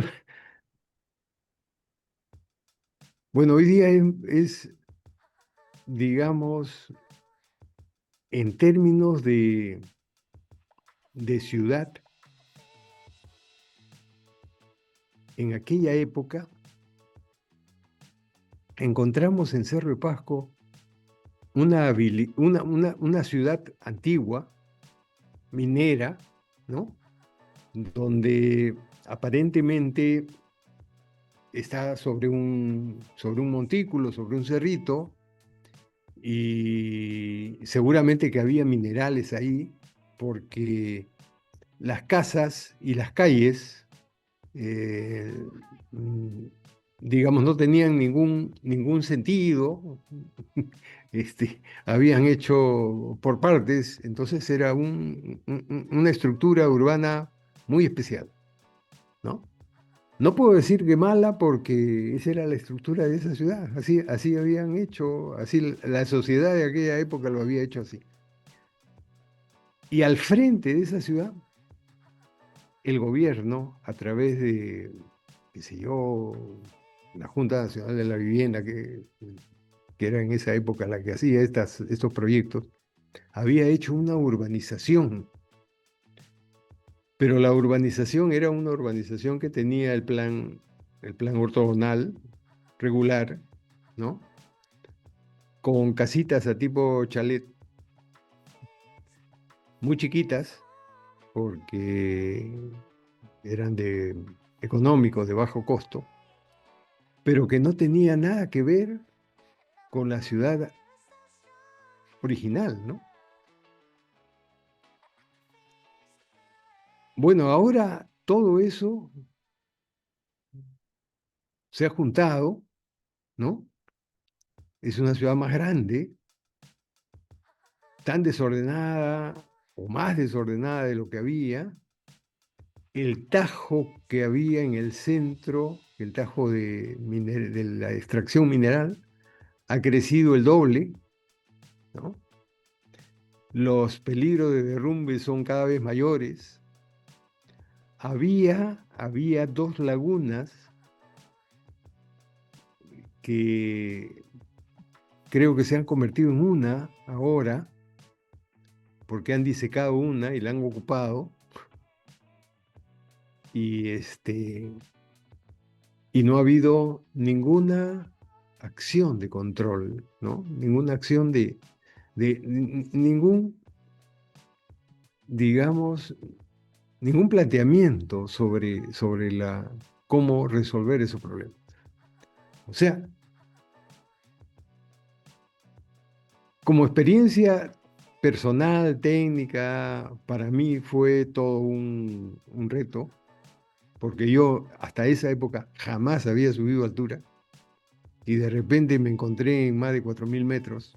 bueno, hoy día digamos, en términos de ciudad, en aquella época encontramos en Cerro de Pasco una ciudad antigua, minera, ¿no? Donde aparentemente está sobre un montículo, sobre un cerrito, y seguramente que había minerales ahí, porque las casas y las calles, eh, mm, digamos, no tenían ningún sentido, habían hecho por partes, entonces era una estructura urbana muy especial, ¿no? No puedo decir que mala porque esa era la estructura de esa ciudad, así habían hecho, así la sociedad de aquella época lo había hecho así. Y al frente de esa ciudad, el gobierno, a través de, qué sé yo, la Junta Nacional de la Vivienda, que era en esa época la que hacía estos proyectos, había hecho una urbanización, pero la urbanización era una urbanización que tenía el plan ortogonal, regular, ¿no? Con casitas a tipo chalet, muy chiquitas, porque eran económicos, de bajo costo, pero que no tenía nada que ver con la ciudad original, ¿no? Bueno, ahora todo eso se ha juntado, ¿no? Es una ciudad más grande, tan desordenada o más desordenada de lo que había. El tajo que había en el centro, el tajo de la extracción mineral, ha crecido el doble, ¿no? Los peligros de derrumbe son cada vez mayores. Había dos lagunas que creo que se han convertido en una ahora, porque han disecado una y la han ocupado, y, y no ha habido ninguna acción de control, ¿no? Ninguna acción ningún, digamos, ningún planteamiento sobre cómo resolver esos problemas. O sea, como experiencia personal, técnica, para mí fue todo un reto, porque yo hasta esa época jamás había subido altura y de repente me encontré en más de 4.000 metros,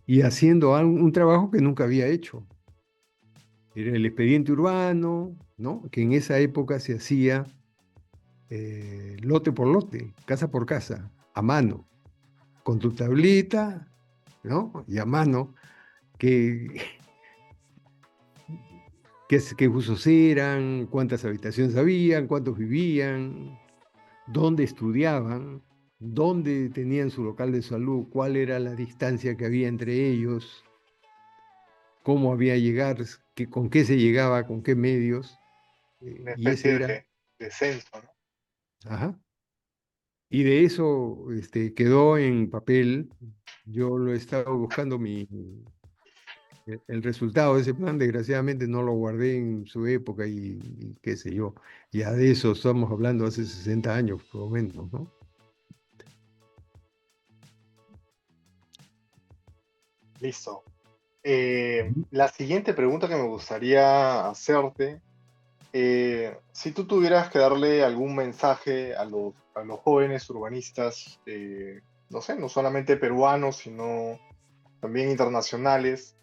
y haciendo un trabajo que nunca había hecho. Era el expediente urbano, ¿no? Que en esa época se hacía lote por lote, casa por casa, a mano, con tu tablita, ¿no? Y a mano, qué, qué usos eran, cuántas habitaciones habían, cuántos vivían, dónde estudiaban, dónde tenían su local de salud, cuál era la distancia que había entre ellos, cómo había llegar, con qué se llegaba, con qué medios, Una y ese especie era, de censo, ¿no? ajá. Y de eso quedó en papel. Yo lo he estado buscando el resultado de ese plan. Desgraciadamente no lo guardé en su época y qué sé yo. Ya de eso estamos hablando hace 60 años, por lo menos, ¿no? Listo. Ujú. La siguiente pregunta que me gustaría hacerte, si tú tuvieras que darle algún mensaje a los jóvenes urbanistas, no sé, no solamente peruanos, sino también internacionales,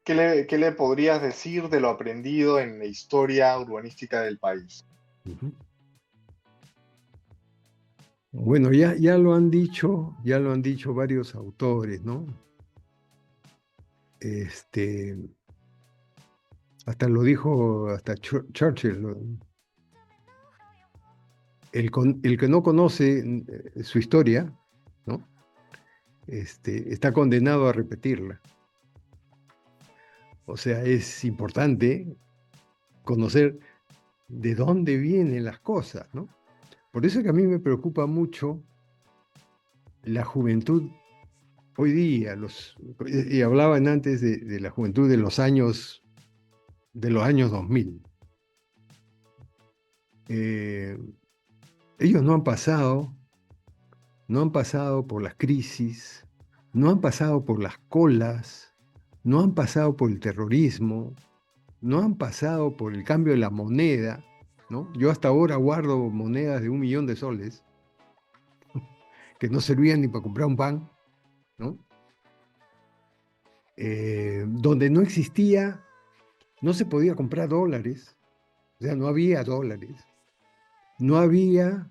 ¿qué le podrías decir de lo aprendido en la historia urbanística del país? Ujú. Bueno, ya lo han dicho varios autores, ¿no? Este, hasta lo dijo hasta Churchill, ¿no? El que no conoce su historia, ¿no? Está condenado a repetirla. O sea, es importante conocer de dónde vienen las cosas, ¿no? Por eso es que a mí me preocupa mucho la juventud hoy día, y hablaban antes de la juventud de los años 2000. Eh, Ellos no han pasado por las crisis, no han pasado por las colas, no han pasado por el terrorismo, no han pasado por el cambio de la moneda, ¿no? Yo hasta ahora guardo monedas de 1 millón de soles que no servían ni para comprar un pan, ¿no? Donde no existía, no se podía comprar dólares, o sea, no había dólares, no había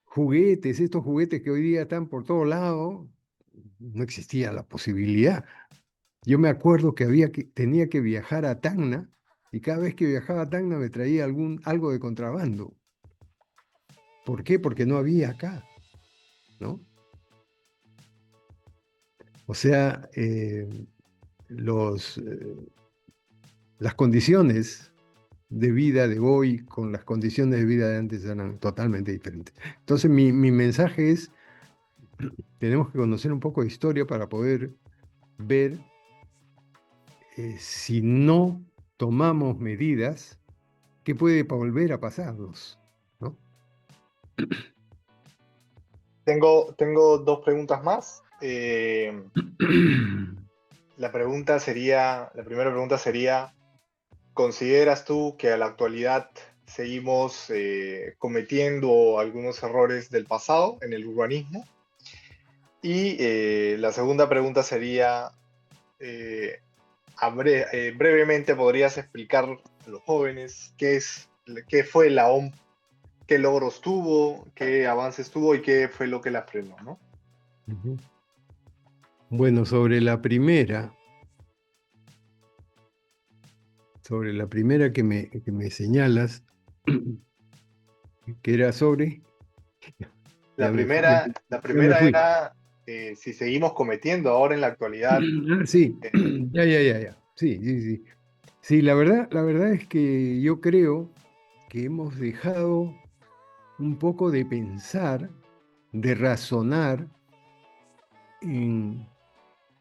juguetes, estos juguetes que hoy día están por todo lado, no existía la posibilidad. Yo me acuerdo que tenía que viajar a Tacna y cada vez que viajaba a Tacna me traía algo de contrabando. ¿Por qué? Porque no había acá, ¿no? O sea, los, las condiciones de vida de hoy con las condiciones de vida de antes eran totalmente diferentes. Entonces, mi mensaje es, tenemos que conocer un poco de historia para poder ver si no tomamos medidas, qué puede volver a pasarnos, ¿no? Tengo dos preguntas más. La primera pregunta sería, ¿consideras tú que a la actualidad seguimos cometiendo algunos errores del pasado en el urbanismo? Y la segunda pregunta sería, eh, brevemente podrías explicar a los jóvenes qué fue la OMP, qué logros tuvo, qué avances tuvo y qué fue lo que la frenó, ¿no? Ujú. Bueno, sobre la primera que me señalas, que era sobre, La ya primera, la me primera fui. era si seguimos cometiendo ahora en la actualidad. Ah, sí, eh, ya. Sí, sí, sí. Sí, la verdad es que yo creo que hemos dejado un poco de pensar, de razonar en,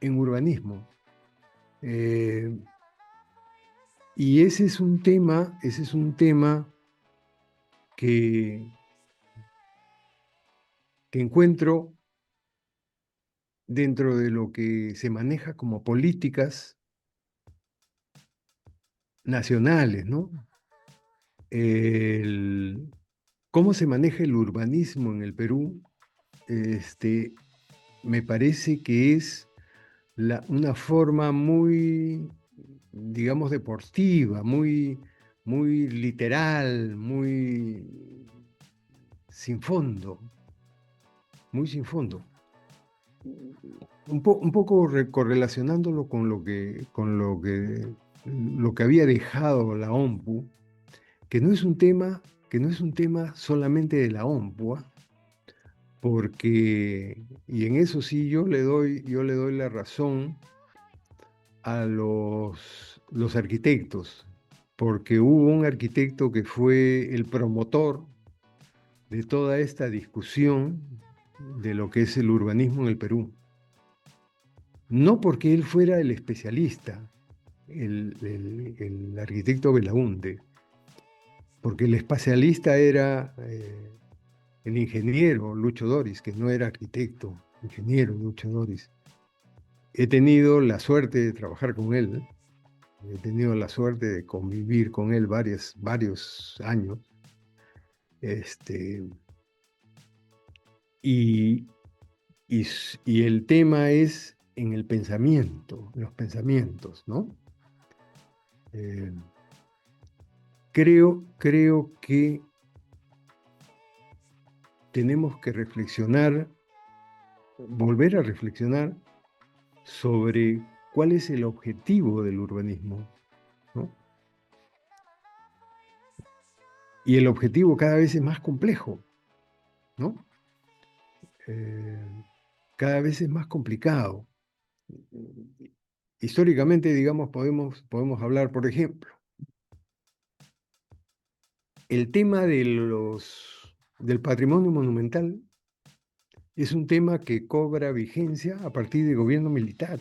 en urbanismo. Eh, y ese es un tema que, que encuentro dentro de lo que se maneja como políticas nacionales, ¿no? El- cómo se maneja el urbanismo en el Perú, este, me parece que es una forma muy, digamos, deportiva, muy literal, muy sin fondo, muy sin fondo. Un poco correlacionándolo lo que había dejado la OMPU, que no es un tema, que no es un tema solamente de la OMPU, ¿ah? Porque, y en eso sí yo le doy la razón a los arquitectos, porque hubo un arquitecto que fue el promotor de toda esta discusión de lo que es el urbanismo en el Perú. No porque él fuera el especialista, el arquitecto Belaúnde, porque el especialista era el ingeniero Lucho Doris, que no era arquitecto, ingeniero Lucho Doris. He tenido la suerte de trabajar con él, he tenido la suerte de convivir con él varios años, este, y, y el tema es en el pensamiento, en los pensamientos, ¿no? Eh, creo que tenemos que reflexionar, volver a reflexionar sobre cuál es el objetivo del urbanismo, ¿no? Y el objetivo cada vez es más complejo, ¿no? Cada vez es más complicado. Históricamente, digamos, podemos hablar, por ejemplo, el tema del patrimonio monumental es un tema que cobra vigencia a partir del gobierno militar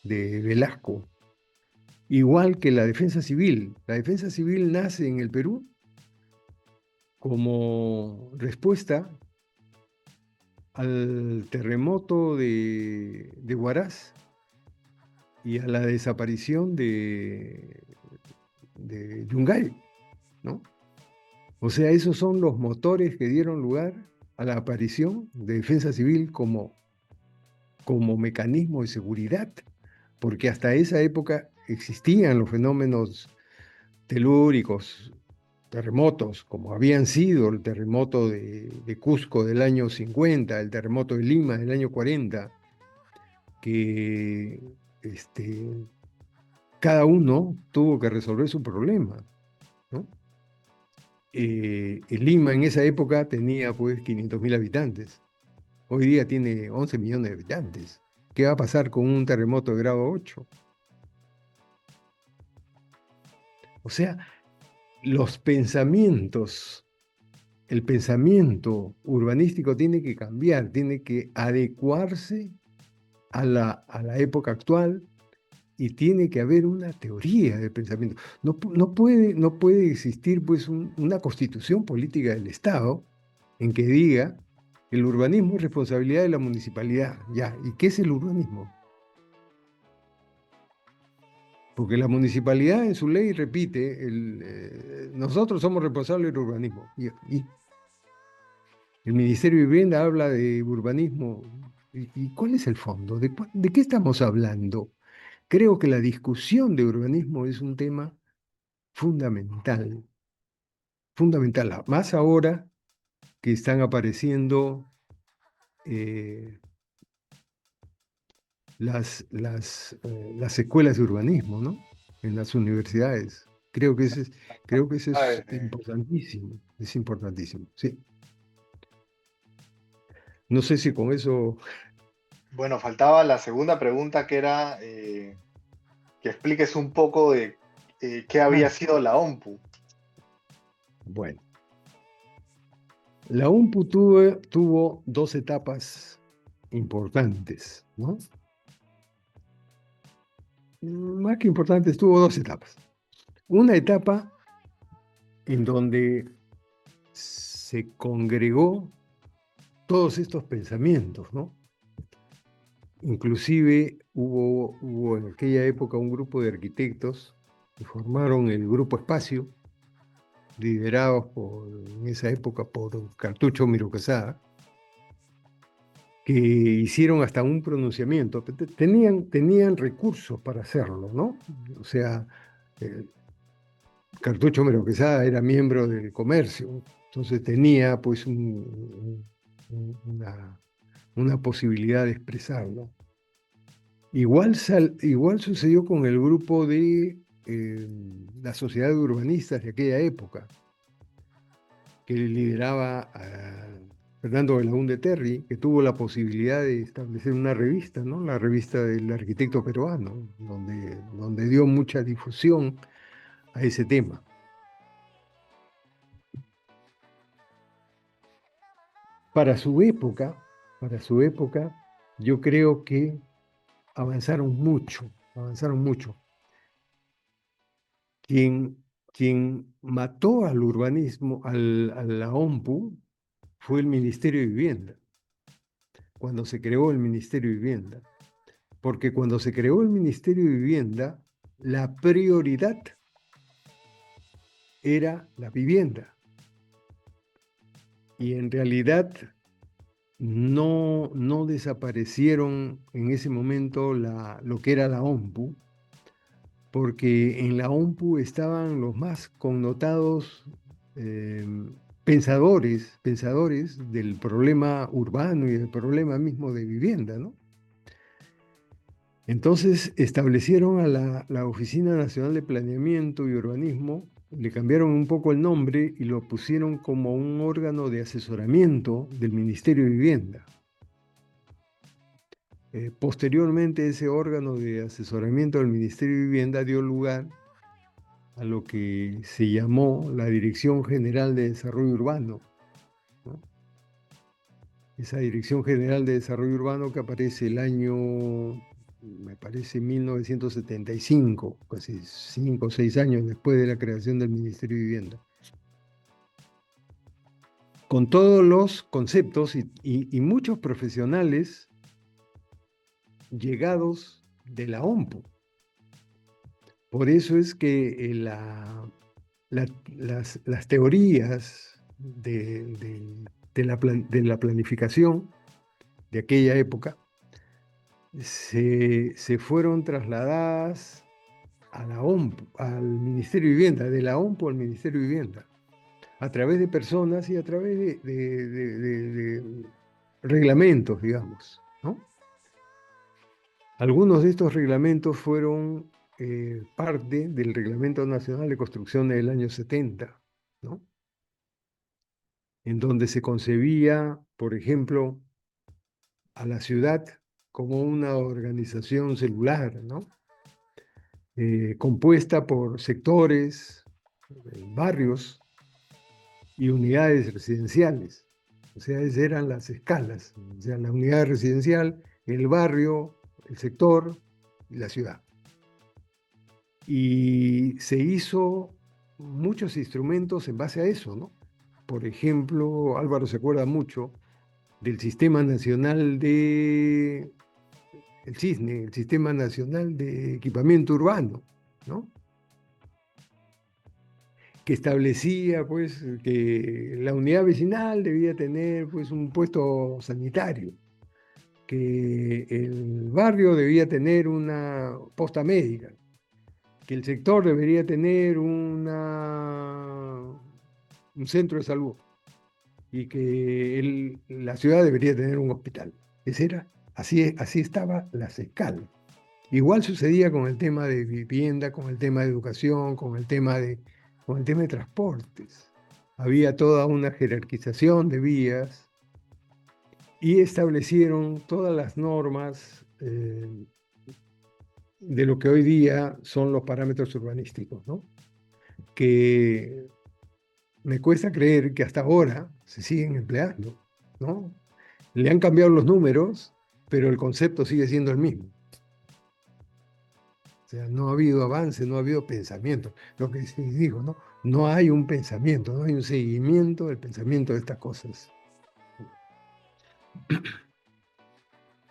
de Velasco, igual que la defensa civil. La defensa civil nace en el Perú como respuesta al terremoto de Huaraz y a la desaparición de Yungay, ¿no? O sea, esos son los motores que dieron lugar a la aparición de defensa civil como mecanismo de seguridad, porque hasta esa época existían los fenómenos telúricos, terremotos, como habían sido el terremoto de Cusco del año 50, el terremoto de Lima del año 40, que cada uno tuvo que resolver su problema, ¿no? Lima en esa época tenía pues 500.000 habitantes. Hoy día tiene 11 millones de habitantes. ¿Qué va a pasar con un terremoto de grado 8? O sea, los pensamientos, el pensamiento urbanístico tiene que cambiar, tiene que adecuarse a la época actual y tiene que haber una teoría de pensamiento. No puede existir pues una constitución política del Estado en que diga el urbanismo es responsabilidad de la municipalidad. Ya, ¿y qué es el urbanismo? Porque la municipalidad en su ley repite, nosotros somos responsables del urbanismo. Y el Ministerio de Vivienda habla de urbanismo. ¿Y cuál es el fondo? ¿De qué estamos hablando? Creo que la discusión de urbanismo es un tema fundamental, fundamental, más ahora que están apareciendo eh, las escuelas de urbanismo, ¿no? En las universidades. Creo que eso es Eh, importantísimo, sí. No sé si con eso, bueno, faltaba la segunda pregunta que era que expliques un poco de qué había ah, sido la OMPU. bueno, la UMPU tuvo dos etapas importantes, ¿no? Más que importantes, tuvo dos etapas. Una etapa en donde se congregó todos estos pensamientos, ¿no? Inclusive hubo en aquella época un grupo de arquitectos que formaron el Grupo Espacio, liderados en esa época por Cartucho Miro Quesada, que hicieron hasta un pronunciamiento. Tenían recursos para hacerlo, ¿no? O sea, eh, Cartucho Mero Quesada era miembro del comercio, entonces tenía pues una posibilidad de expresarlo. Igual sucedió con el grupo de la Sociedad de Urbanistas de aquella época, que lideraba a Fernando Belaúnde Terry, que tuvo la posibilidad de establecer una revista, ¿no? La revista del arquitecto peruano, donde dio mucha difusión a ese tema. Para su época, para su época, yo creo que avanzaron mucho, avanzaron mucho. Quien mató al urbanismo, a la OMPU, fue el Ministerio de Vivienda, cuando se creó el Ministerio de Vivienda. Porque cuando se creó el Ministerio de Vivienda, la prioridad era la vivienda. Y en realidad no desaparecieron en ese momento lo que era la OMPU, porque en la OMPU estaban los más connotados eh, pensadores del problema urbano y del problema mismo de vivienda, ¿no? Entonces establecieron a la Oficina Nacional de Planeamiento y Urbanismo, le cambiaron un poco el nombre y lo pusieron como un órgano de asesoramiento del Ministerio de Vivienda. Posteriormente, ese órgano de asesoramiento del Ministerio de Vivienda dio lugar a lo que se llamó la Dirección General de Desarrollo Urbano, ¿no? esa Dirección General de Desarrollo Urbano que aparece el año, me parece, 1975, casi 5 o 6 años después de la creación del Ministerio de Vivienda, con todos los conceptos y muchos profesionales llegados de la OMPU. Por eso es que las teorías de la planificación de aquella época se fueron trasladadas a la OMPU, al Ministerio de Vivienda, de la OMPU al Ministerio de Vivienda, a través de personas y a través de reglamentos, digamos, ¿no? Algunos de estos reglamentos fueron parte del Reglamento Nacional de Construcción del año 70, ¿no? En donde se concebía, por ejemplo, a la ciudad como una organización celular, ¿no? Compuesta por sectores, barrios y unidades residenciales. O sea, esas eran las escalas. O sea, la unidad residencial, el barrio, el sector y la ciudad. Y se hizo muchos instrumentos en base a eso, ¿no? Por ejemplo, Álvaro se acuerda mucho del Sistema Nacional de el CISNE, el Sistema Nacional de Equipamiento Urbano, ¿no? Que establecía, pues, que la unidad vecinal debía tener, pues, un puesto sanitario, que el barrio debía tener una posta médica, que el sector debería tener un centro de salud y que la ciudad debería tener un hospital. Así estaba las escalas. Igual sucedía con el tema de vivienda, con el tema de educación, con el tema de transportes. Había toda una jerarquización de vías y establecieron todas las normas de lo que hoy día son los parámetros urbanísticos, ¿no? Que me cuesta creer que hasta ahora se siguen empleando, ¿no? Le han cambiado los números, pero el concepto sigue siendo el mismo. O sea, no ha habido avance, no ha habido pensamiento. Lo que se dijo, ¿no? No hay un pensamiento, no hay un seguimiento del pensamiento de estas cosas.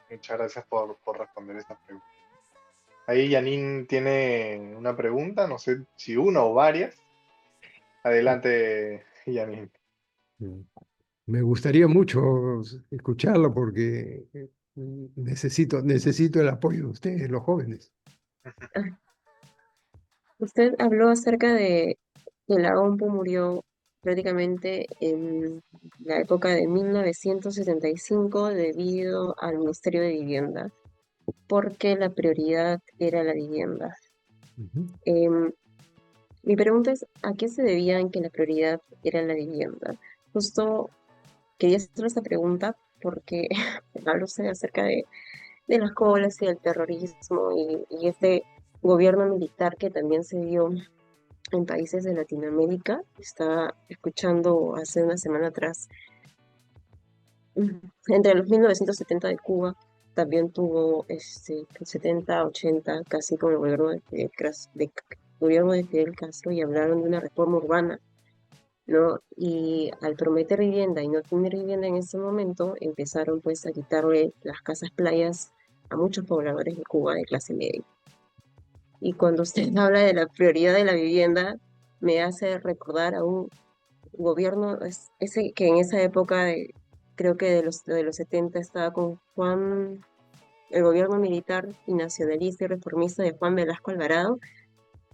Muchas gracias por responder esta pregunta. Ahí Janine tiene una pregunta, no sé si una o varias. Adelante, Janine. Me gustaría mucho escucharlo porque necesito el apoyo de ustedes, los jóvenes. Ah, usted habló acerca de que la OMPU murió prácticamente en la época de 1975 debido al Ministerio de Vivienda, porque la prioridad era la vivienda. Ujú. Em, Mi pregunta es, ¿a qué se debía en que la prioridad era la vivienda? Justo quería hacer esta pregunta porque hablo usted acerca de las colas y del terrorismo y este gobierno militar que también se dio en países de Latinoamérica. Estaba escuchando hace una semana atrás, entre los 1970 de Cuba, también tuvo 70, 80, casi con el gobierno gobierno de Fidel Castro y hablaron de una reforma urbana, ¿no? Y al prometer vivienda y no tener vivienda en ese momento, empezaron pues a quitarle las casas playas a muchos pobladores de Cuba de clase media. Y cuando usted habla de la prioridad de la vivienda, me hace recordar a un gobierno, ese que en esa época, creo que de los 70 estaba con el gobierno militar y nacionalista y reformista de Juan Velasco Alvarado.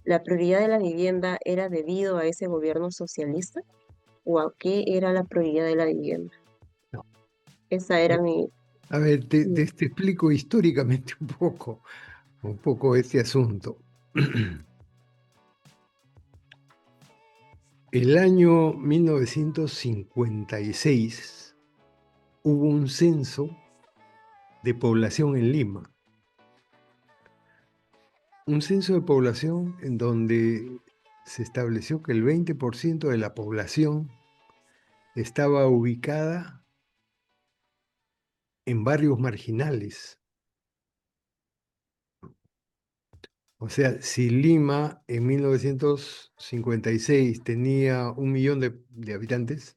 ¿La prioridad de la vivienda era debido a ese gobierno socialista o a qué era la prioridad de la vivienda? No. Esa era mi... A ver, te explico históricamente un poco este asunto. El año 1956 hubo un censo de población en Lima. Un censo de población en donde se estableció que el 20% de la población estaba ubicada en barrios marginales. O sea, si Lima en 1956 tenía 1 millón de habitantes,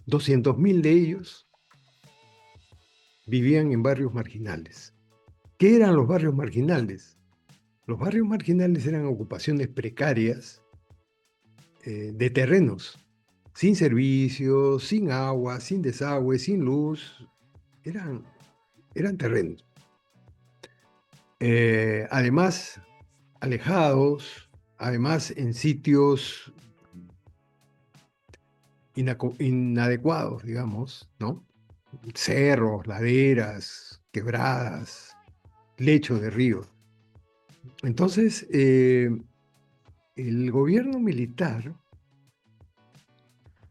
200.000 de ellos vivían en barrios marginales. ¿Qué eran los barrios marginales? Los barrios marginales eran ocupaciones precarias de terrenos, sin servicios, sin agua, sin desagüe, sin luz. Eran terrenos. Además, alejados, además en sitios inadecuados, digamos, ¿no? Cerros, laderas, quebradas, lechos de ríos. Entonces, el gobierno militar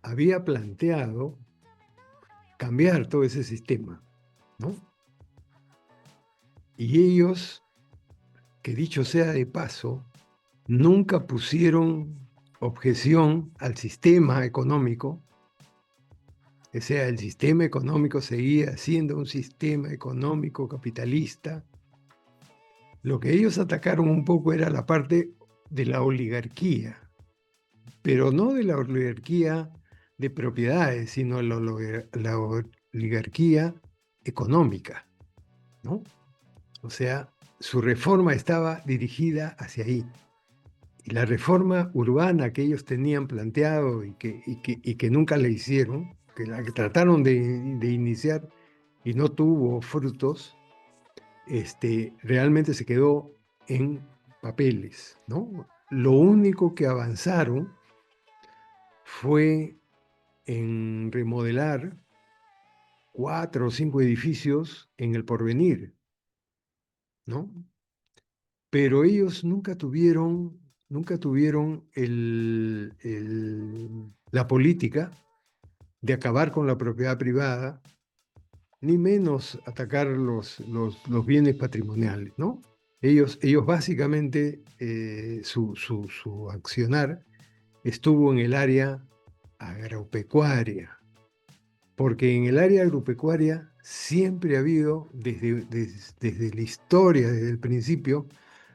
había planteado cambiar todo ese sistema, ¿no? Y ellos, que dicho sea de paso, nunca pusieron objeción al sistema económico. O sea, el sistema económico seguía siendo un sistema económico capitalista. Lo que ellos atacaron un poco era la parte de la oligarquía, pero no de la oligarquía de propiedades, sino la oligarquía económica, ¿no? O sea, su reforma estaba dirigida hacia ahí. Y la reforma urbana que ellos tenían planteado y que nunca le hicieron, que la que trataron de iniciar y no tuvo frutos, realmente se quedó en papeles, ¿no? Lo único que avanzaron fue en remodelar 4 o 5 edificios en el Porvenir, ¿no? Pero ellos nunca tuvieron la política de acabar con la propiedad privada, ni menos atacar los bienes patrimoniales, ¿no? Ellos básicamente, su accionar estuvo en el área agropecuaria, porque en el área agropecuaria siempre ha habido, desde la historia, desde el principio,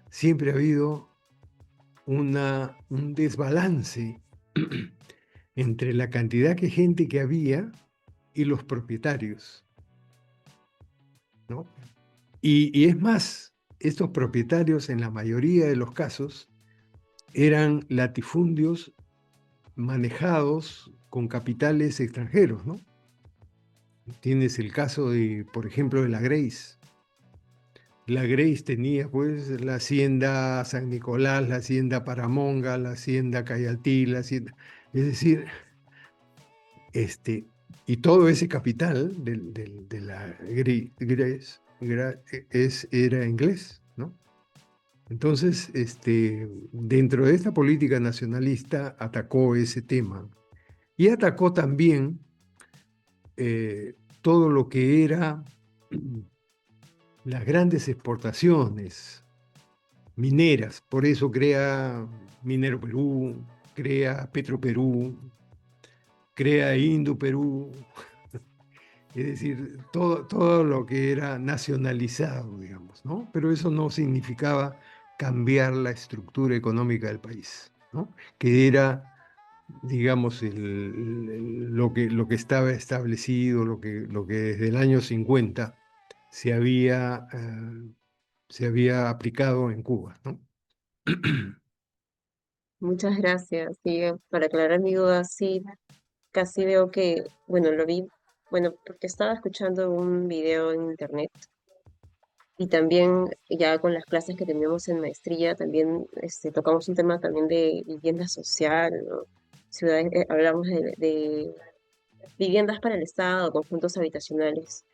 siempre ha habido un desbalance entre la cantidad de gente que había y los propietarios, ¿no? Y es más, estos propietarios en la mayoría de los casos eran latifundios manejados con capitales extranjeros, ¿no? Tienes el caso de, por ejemplo, de la Grace. La Grace tenía pues la hacienda San Nicolás, la hacienda Paramonga, la hacienda Cayaltí, es decir, y todo ese capital de la Grace era inglés, ¿no? Entonces, dentro de esta política nacionalista atacó ese tema y atacó también todo lo que era las grandes exportaciones mineras. Por eso crea Minero Perú, crea Petro Perú, crea Indo Perú. Es decir, todo lo que era nacionalizado, digamos, ¿no? Pero eso no significaba cambiar la estructura económica del país, ¿no? Que era, digamos, lo que estaba establecido, lo que desde el año 50 se había aplicado en Cuba, ¿no? Muchas gracias. Sí, para aclarar mi duda, sí, casi veo que, bueno, lo vi, bueno, porque estaba escuchando un video en internet y también ya con las clases que teníamos en maestría, también tocamos un tema también de vivienda social, ¿no? Ciudades, hablamos de viviendas para el Estado, conjuntos habitacionales.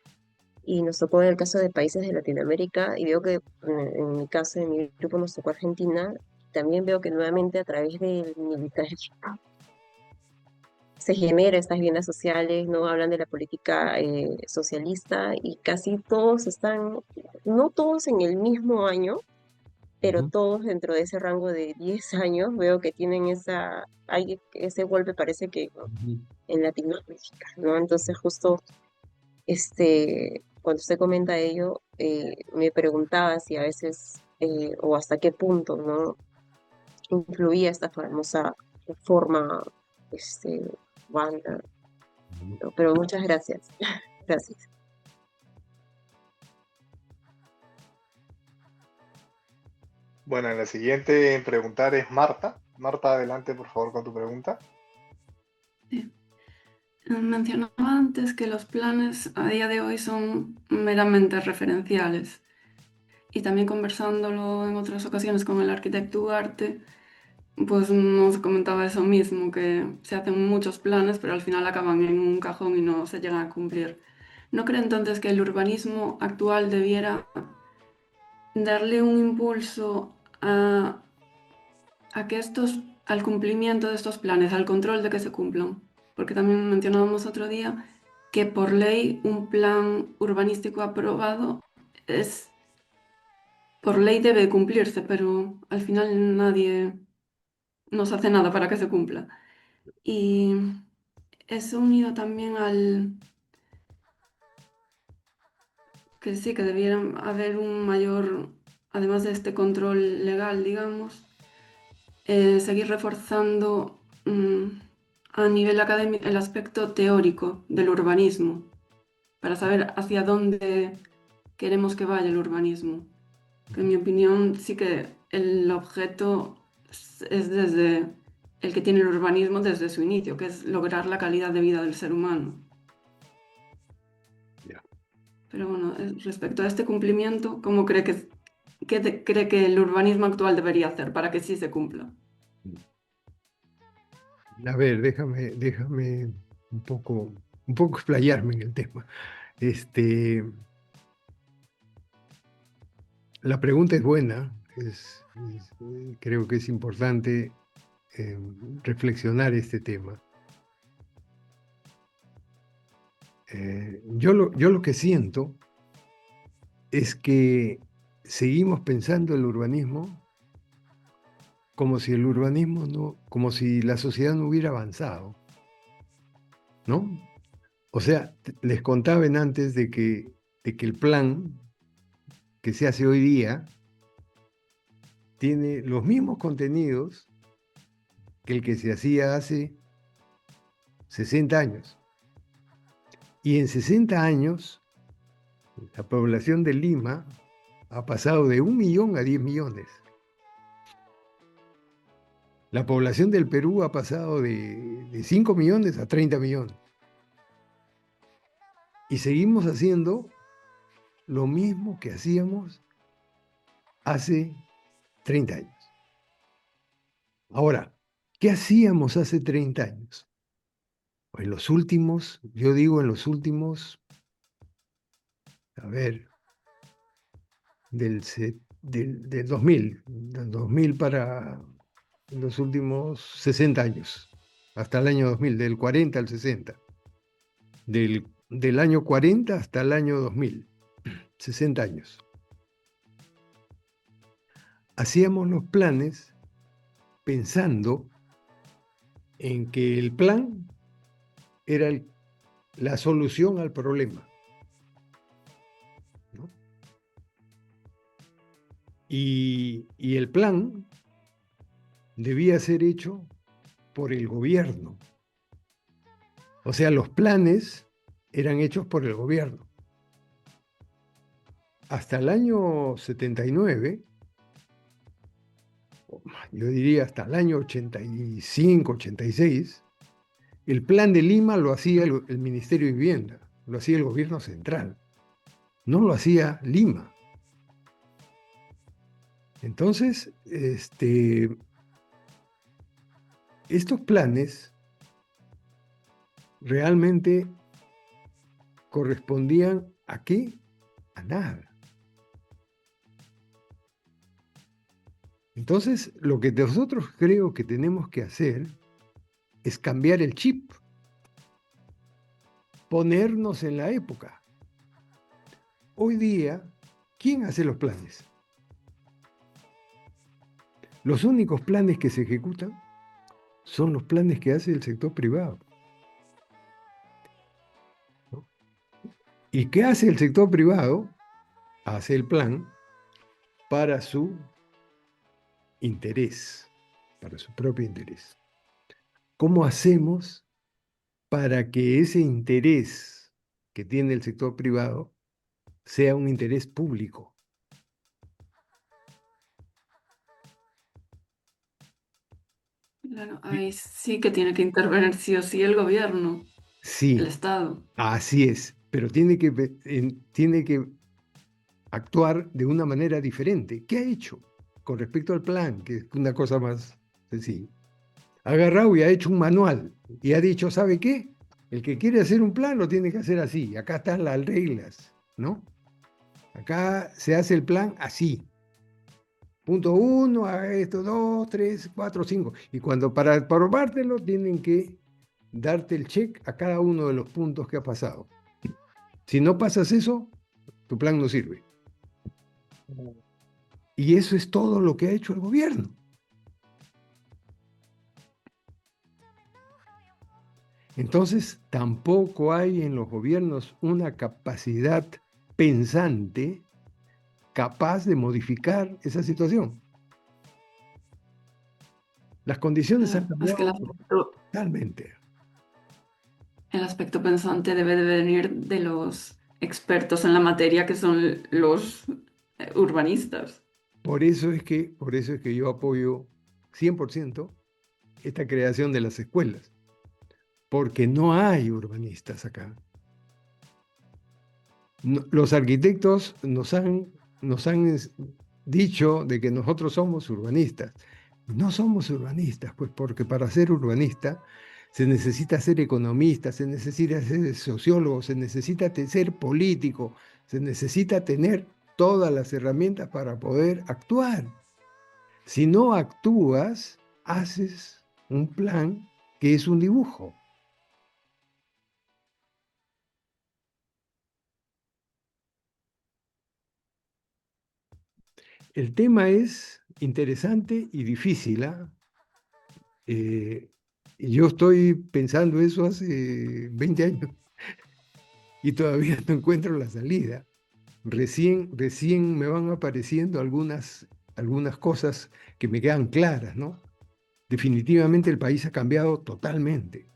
Y nos tocó en el caso de países de Latinoamérica, y veo que en mi caso, en mi grupo nos tocó Argentina, también veo que nuevamente a través del militarismo se genera estas viviendas sociales, no hablan de la política socialista y casi todos están, no todos en el mismo año, pero Ujú. todos dentro de ese rango de 10 años veo que tienen ese golpe parece que Ujú. en Latinoamérica, ¿no? Entonces justo Cuando usted comenta ello, me preguntaba si a veces, o hasta qué punto, ¿no? Influía esta famosa reforma, este, banda, ¿no? Pero muchas gracias. Gracias. Bueno, la siguiente en preguntar es Marta. Marta, adelante, por favor, con tu pregunta. Sí. Mencionaba antes que los planes a día de hoy son meramente referenciales y también conversándolo en otras ocasiones con el arquitecto Ugarte, pues nos comentaba eso mismo, que se hacen muchos planes pero al final acaban en un cajón y no se llegan a cumplir. ¿No cree entonces que el urbanismo actual debiera darle un impulso a que al cumplimiento de estos planes, al control de que se cumplan? Porque también mencionábamos otro día que por ley un plan urbanístico aprobado es, por ley debe cumplirse, pero al final nadie nos hace nada para que se cumpla. Y eso unido también al que sí, que debiera haber un mayor, además de este control legal, digamos, seguir reforzando a nivel académico el aspecto teórico del urbanismo, para saber hacia dónde queremos que vaya el urbanismo. Que en mi opinión sí que el objeto es desde el que tiene el urbanismo desde su inicio, que es lograr la calidad de vida del ser humano. Ya. Pero bueno, respecto a este cumplimiento, ¿cómo cree cree que el urbanismo actual debería hacer para que sí se cumpla? A ver, déjame un poco explayarme en el tema. La pregunta es buena, creo que es importante reflexionar este tema. Yo lo que siento es que seguimos pensando el urbanismo como si el urbanismo no, como si la sociedad no hubiera avanzado, ¿no? O sea, les contaban antes de que el plan que se hace hoy día tiene los mismos contenidos que el que se hacía hace 60 años. Y en 60 años, la población de Lima ha pasado de 1 millón a 10 millones. La población del Perú ha pasado de 5 millones a 30 millones. Y seguimos haciendo lo mismo que hacíamos hace 30 años. Ahora, ¿qué hacíamos hace 30 años? En los últimos, yo digo en los últimos, a ver, del 2000, del 2000 para los últimos 60 años, hasta el año 2000, del 40 al 60, del año 40 hasta el año 2000, 60 años. Hacíamos los planes pensando en que el plan era la solución al problema, ¿no? Y el plan debía ser hecho por el gobierno. O sea, los planes eran hechos por el gobierno. Hasta el año 79, yo diría hasta el año 85, 86, el plan de Lima lo hacía el Ministerio de Vivienda, lo hacía el gobierno central, no lo hacía Lima. Entonces, estos planes realmente correspondían ¿a qué? A nada. Entonces, lo que nosotros creo que tenemos que hacer es cambiar el chip, ponernos en la época. Hoy día, ¿quién hace los planes? Los únicos planes que se ejecutan son los planes que hace el sector privado, ¿no? ¿Y qué hace el sector privado? Hace el plan para su interés, para su propio interés. ¿Cómo hacemos para que ese interés que tiene el sector privado sea un interés público? Claro, Y- ahí sí que tiene que intervenir sí o sí el gobierno, el Sí, Estado. así es, pero tiene que actuar de una manera diferente. ¿Qué ha hecho con respecto al plan? Que es una cosa más sencilla. Ha agarrado y ha hecho un manual y ha dicho, ¿sabe qué? El que quiere hacer un plan lo tiene que hacer así. Acá están las reglas, ¿no? Acá se hace el plan así. Punto uno, a esto, dos, tres, cuatro, cinco. Y cuando para aprobártelo tienen que darte el check a cada uno de los puntos que ha pasado. Si no pasas eso, tu plan no sirve. Y eso es todo lo que ha hecho el gobierno. Entonces, tampoco hay en los gobiernos una capacidad pensante capaz de modificar esa situación. Las condiciones han Es que cambiado totalmente. el aspecto pensante debe de venir de los expertos en la materia que son los urbanistas. Por eso es que yo apoyo 100% esta creación de las escuelas, porque no hay urbanistas acá. Los arquitectos nos han dicho de que nosotros somos urbanistas. No somos urbanistas, pues porque para ser urbanista se necesita ser economista, se necesita ser sociólogo, se necesita ser político, se necesita tener todas las herramientas para poder actuar. Si no actúas, haces un plan que es un dibujo. El tema es interesante y difícil, ¿ah? Yo estoy pensando eso hace 20 años y todavía no encuentro la salida. Recién me van apareciendo algunas cosas que me quedan claras, ¿no? Definitivamente el país ha cambiado totalmente.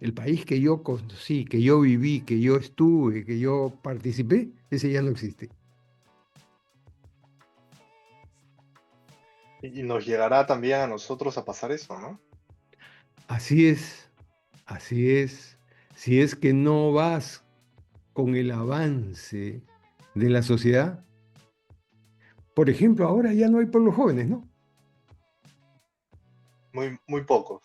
El país que yo conocí, que yo viví, que yo estuve, que yo participé, ese ya no existe. Y nos llegará también a nosotros a pasar eso, ¿no? Así es, así es. Si es que no vas con el avance de la sociedad, por ejemplo, ahora ya no hay pueblos jóvenes, ¿no? Muy, muy pocos.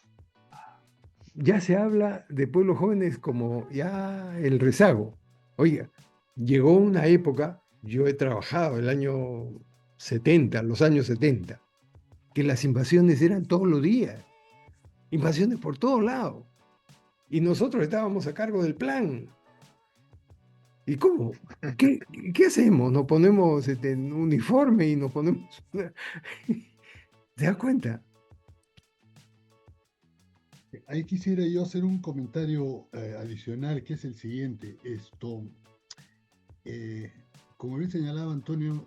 Ya se habla de pueblos jóvenes como ya el rezago. Oiga, llegó una época, yo he trabajado el año 70, los años 70, que las invasiones eran todos los días, invasiones por todos lados. Y nosotros estábamos a cargo del plan. ¿Y cómo? ¿Qué, qué hacemos? Nos ponemos en uniforme y nos ponemos... ¿Te das cuenta? Ahí quisiera yo hacer un comentario adicional, que es el siguiente. Eh, como bien señalaba Antonio,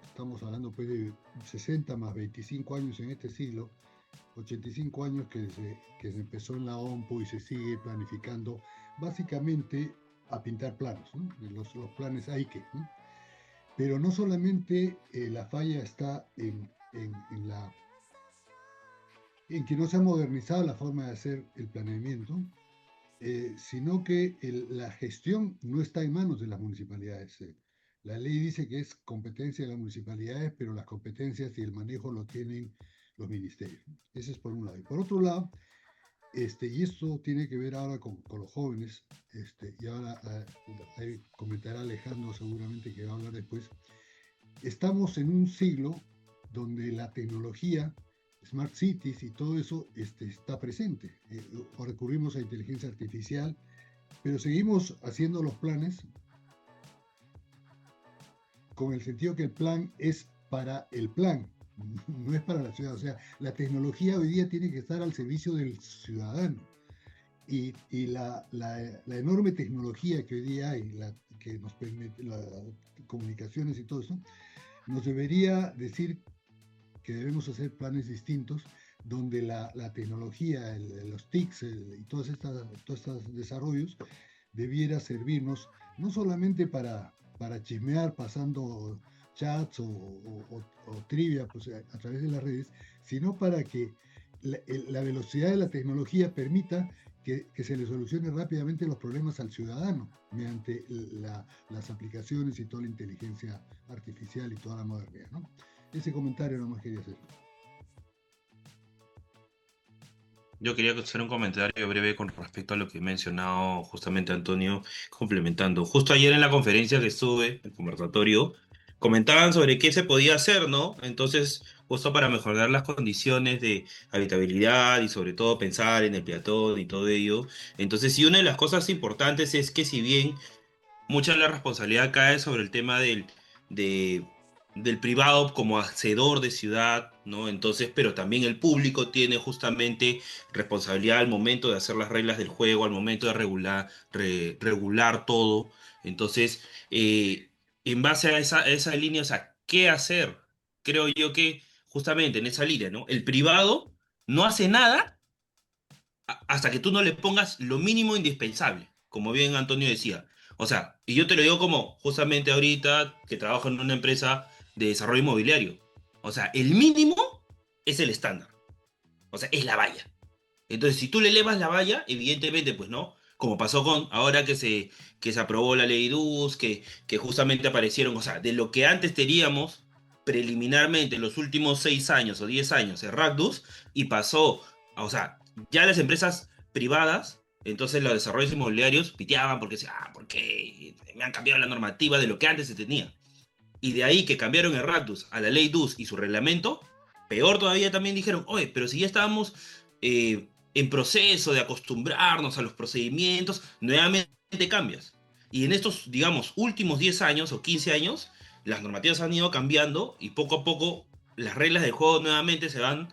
estamos hablando pues de 60 más 25 años en este siglo, 85 años que se empezó en la OMPO y se sigue planificando básicamente a pintar planos, ¿no? Los planes hay que, ¿no? Pero no solamente la falla está en que no se ha modernizado la forma de hacer el planeamiento, sino que la gestión no está en manos de las municipalidades. La ley dice que es competencia de las municipalidades, pero las competencias y el manejo lo tienen los ministerios. Ese es por un lado. Y por otro lado, y esto tiene que ver ahora con los jóvenes, y ahora ahí comentará Alejandro seguramente que va a hablar después. Estamos en un siglo donde la tecnología, smart cities y todo eso está presente. Recurrimos a inteligencia artificial, pero seguimos haciendo los planes con el sentido que el plan es para el plan, no es para la ciudad. O sea, la tecnología hoy día tiene que estar al servicio del ciudadano. y la enorme tecnología que hoy día hay, que nos permite, las comunicaciones y todo eso, nos debería decir que debemos hacer planes distintos donde la tecnología, los TICs y todos estos desarrollos debiera servirnos no solamente para chismear pasando chats o trivia pues, a través de las redes, sino para que la velocidad de la tecnología permita que se le solucione rápidamente los problemas al ciudadano mediante las aplicaciones y toda la inteligencia artificial y toda la modernidad, ¿no? Ese comentario nomás quería hacer. Yo quería hacer un comentario breve con respecto a lo que ha mencionado justamente Antonio, complementando. Justo ayer en la conferencia que estuve, el conversatorio, comentaban sobre qué se podía hacer, ¿no? Entonces, justo para mejorar las condiciones de habitabilidad y sobre todo pensar en el peatón y todo ello. Entonces, sí, una de las cosas importantes es que si bien mucha de la responsabilidad cae sobre el tema de- del privado como hacedor de ciudad, ¿no? Entonces, pero también el público tiene justamente responsabilidad al momento de hacer las reglas del juego, al momento de regular todo. Entonces, en base a esa línea, o sea, ¿qué hacer? Creo yo que justamente en esa línea, ¿no? El privado no hace nada hasta que tú no le pongas lo mínimo indispensable, como bien Antonio decía. O sea, y yo te lo digo como justamente ahorita que trabajo en una empresa de desarrollo inmobiliario. O sea, el mínimo es el estándar. O sea, es la valla. Entonces, si tú le elevas la valla, evidentemente, pues no. Como pasó con ahora que se aprobó la ley DUS, que justamente aparecieron, o sea, de lo que antes teníamos preliminarmente en los últimos 6 años o 10 años, el RACDUS, y pasó, o sea, ya las empresas privadas, entonces los desarrollos inmobiliarios piteaban porque decían, porque me han cambiado la normativa de lo que antes se tenía. Y de ahí que cambiaron el RACDUS a la ley DUS y su reglamento, peor todavía también dijeron, oye, pero si ya estábamos en proceso de acostumbrarnos a los procedimientos, nuevamente cambias. Y en estos, digamos, últimos 10 años o 15 años, las normativas han ido cambiando y poco a poco las reglas del juego nuevamente se van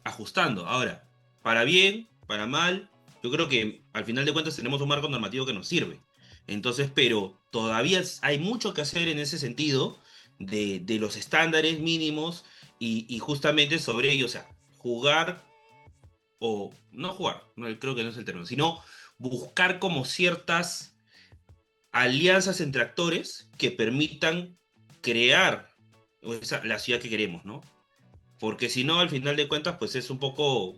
ajustando. Ahora, para bien, para mal, yo creo que al final de cuentas tenemos un marco normativo que nos sirve. Entonces, pero todavía hay mucho que hacer en ese sentido de los estándares mínimos y justamente sobre ello, o sea, jugar o no jugar, no, creo que no es el término, sino buscar como ciertas alianzas entre actores que permitan crear la ciudad que queremos, ¿no? Porque si no, al final de cuentas, pues es un poco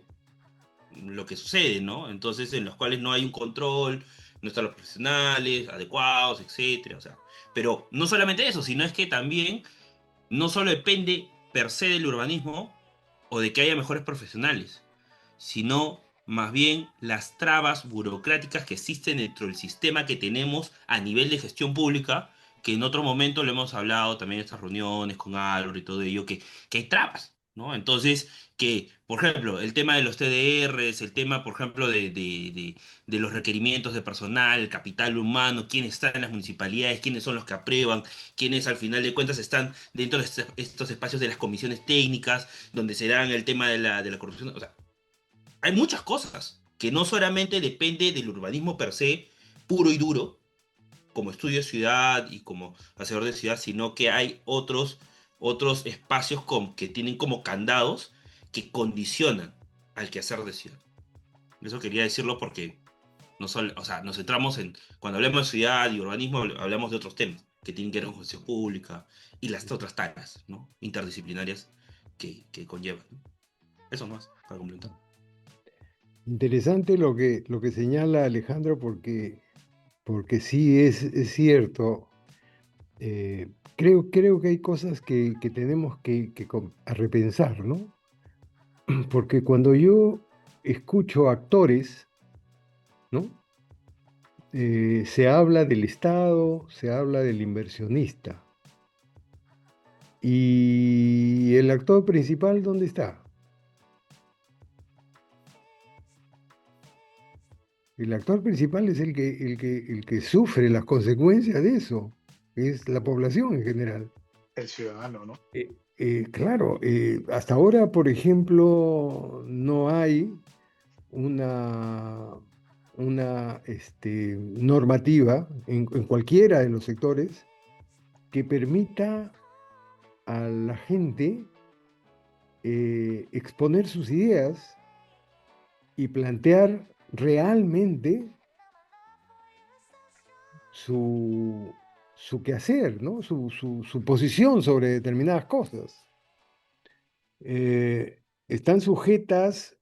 lo que sucede, ¿no? Entonces, en los cuales no hay un control, no están los profesionales adecuados, etcétera, o sea, pero no solamente eso, sino es que también no solo depende per se del urbanismo o de que haya mejores profesionales, sino más bien las trabas burocráticas que existen dentro del sistema que tenemos a nivel de gestión pública, que en otro momento lo hemos hablado también en estas reuniones con Álvaro y todo ello, que hay trabas, ¿no? Entonces, que, por ejemplo, el tema de los TDRs, el tema, por ejemplo, de los requerimientos de personal, el capital humano, quiénes están en las municipalidades, quiénes son los que aprueban, quiénes al final de cuentas están dentro de estos espacios de las comisiones técnicas, donde se dan el tema de la corrupción, o sea, hay muchas cosas que no solamente depende del urbanismo per se, puro y duro, como estudio de ciudad y como hacedor de ciudad, sino que hay otros espacios que tienen como candados que condicionan al quehacer de ciudad. Eso quería decirlo porque o sea, nos centramos en, cuando hablamos de ciudad y urbanismo, hablamos de otros temas que tienen que ver con gestión pública y las otras tareas, ¿no? Interdisciplinarias que conllevan, ¿no? Eso más, para complementar. Interesante lo que señala Alejandro, porque sí es cierto. Creo que hay cosas que tenemos a repensar, ¿no? Porque cuando yo escucho actores, ¿no? Se habla del Estado, se habla del inversionista. ¿Y el actor principal dónde está? El actor principal es el que sufre las consecuencias de eso, es la población en general. El ciudadano, ¿no? Claro, hasta ahora, por ejemplo, no hay una, una normativa en cualquiera de los sectores que permita a la gente exponer sus ideas y plantear realmente su quehacer, ¿no? Su posición sobre determinadas cosas. Están sujetas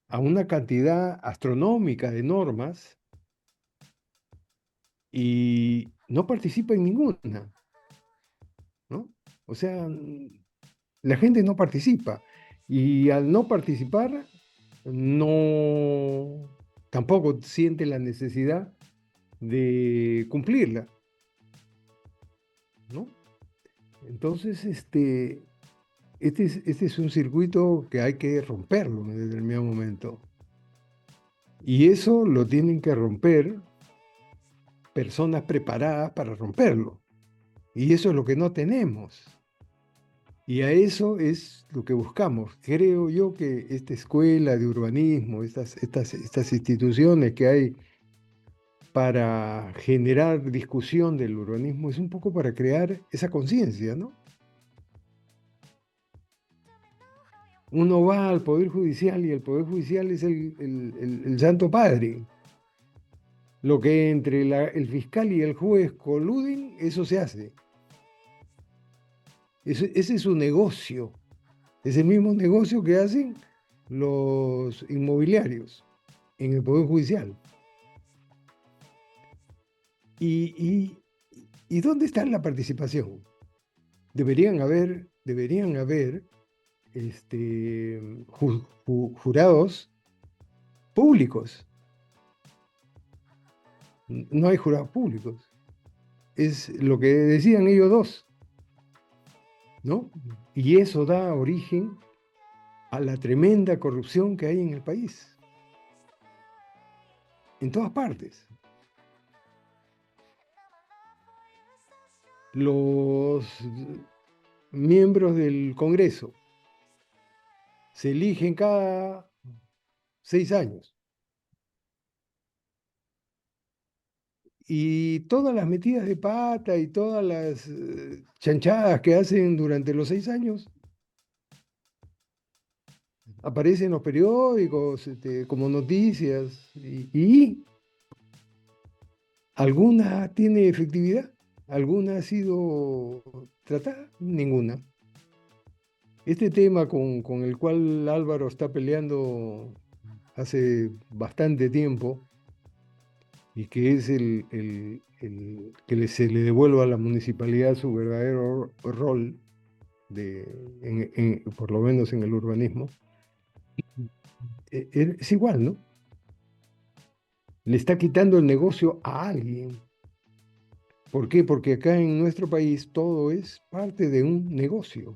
a una cantidad astronómica de normas y no participa en ninguna, ¿no? O sea, la gente no participa y al no participar, no, tampoco siente la necesidad de cumplirla, ¿no? Entonces, este es un circuito que hay que romperlo en determinado momento. Y eso lo tienen que romper personas preparadas para romperlo. Y eso es lo que no tenemos. Y a eso es lo que buscamos. Creo yo que esta escuela de urbanismo, estas instituciones que hay para generar discusión del urbanismo, es un poco para crear esa conciencia, ¿no? Uno va al Poder Judicial y el Poder Judicial es el Santo Padre. Lo que entre el fiscal y el juez coluden, eso se hace. Ese es su negocio. Es el mismo negocio que hacen los inmobiliarios en el Poder Judicial. ¿Y dónde está la participación? Deberían haber jurados públicos. No hay jurados públicos. Es lo que decían ellos dos, ¿no? Y eso da origen a la tremenda corrupción que hay en el país. En todas partes. Los miembros del Congreso se eligen cada 6 años. Y todas las metidas de pata y todas las chanchadas que hacen durante los 6 años aparecen en los periódicos como noticias. ¿Y alguna tiene efectividad? ¿Alguna ha sido tratada? Ninguna. Este tema con el cual Álvaro está peleando hace bastante tiempo y que es que se le devuelva a la municipalidad su verdadero rol, por lo menos en el urbanismo, es igual, ¿no? Le está quitando el negocio a alguien. ¿Por qué? Porque acá en nuestro país todo es parte de un negocio.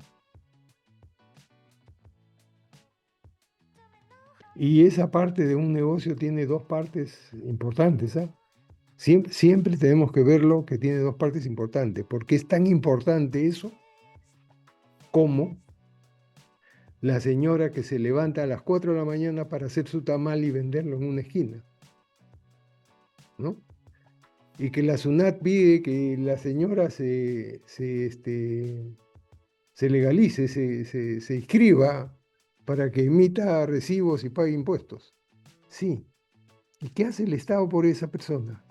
Y esa parte de un negocio tiene dos partes importantes, ¿ah? Siempre tenemos que verlo que tiene dos partes importantes. ¿Por qué es tan importante eso? Como la señora que se levanta a las 4 de la mañana para hacer su tamal y venderlo en una esquina, ¿no? Y que la SUNAT pide que la señora se legalice, se inscriba para que emita recibos y pague impuestos. Sí. ¿Y qué hace el Estado por esa persona?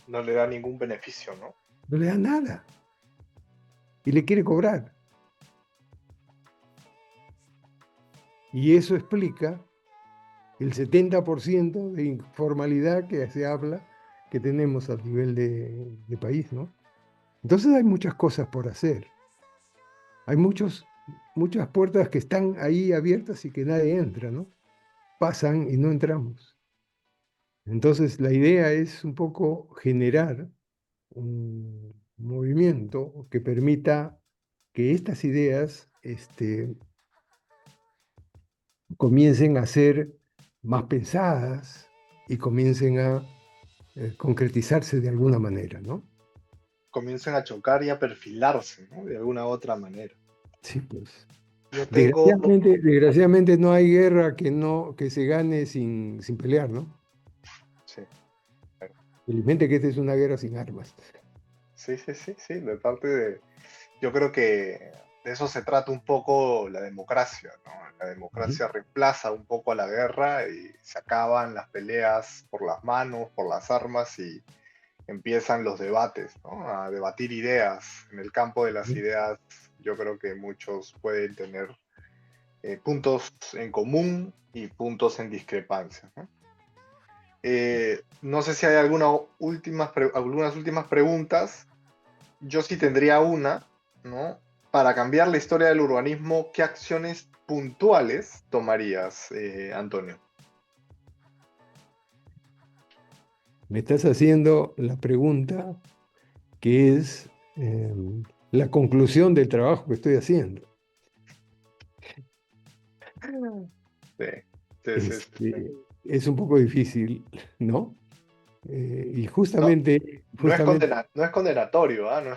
No le da ningún beneficio, ¿no? No le da nada. Y le quiere cobrar. Y eso explica el 70% de informalidad que se habla que tenemos a nivel de país, ¿no? Entonces hay muchas cosas por hacer. Hay muchas puertas que están ahí abiertas y que nadie entra, ¿no? Pasan y no entramos. Entonces la idea es un poco generar un movimiento que permita que estas ideas comiencen a ser más pensadas y comiencen a concretizarse de alguna manera, ¿no? Comiencen a chocar y a perfilarse, ¿no? De alguna otra manera. Sí, pues. Yo tengo, Desgraciadamente no hay guerra que se gane sin pelear, ¿no? sí, Felizmente que esta es una guerra sin armas. sí, sí, sí, sí, de parte de, yo creo que de eso se trata un poco la democracia, ¿no? La Ujú. democracia reemplaza un poco a la guerra y se acaban las peleas por las manos, por las armas y empiezan los debates, ¿no? A debatir ideas. En el campo de las ideas, yo creo que muchos pueden tener puntos en común y puntos en discrepancia, ¿no? No sé si hay algunas últimas preguntas. Yo sí tendría una, ¿no? Para cambiar la historia del urbanismo, ¿qué acciones puntuales tomarías, Antonio? Me estás haciendo la pregunta que es la conclusión del trabajo que estoy haciendo. Sí, sí, sí, sí, sí. Es un poco difícil, ¿no? Y No, justamente, no es condenatorio, ¿ah? No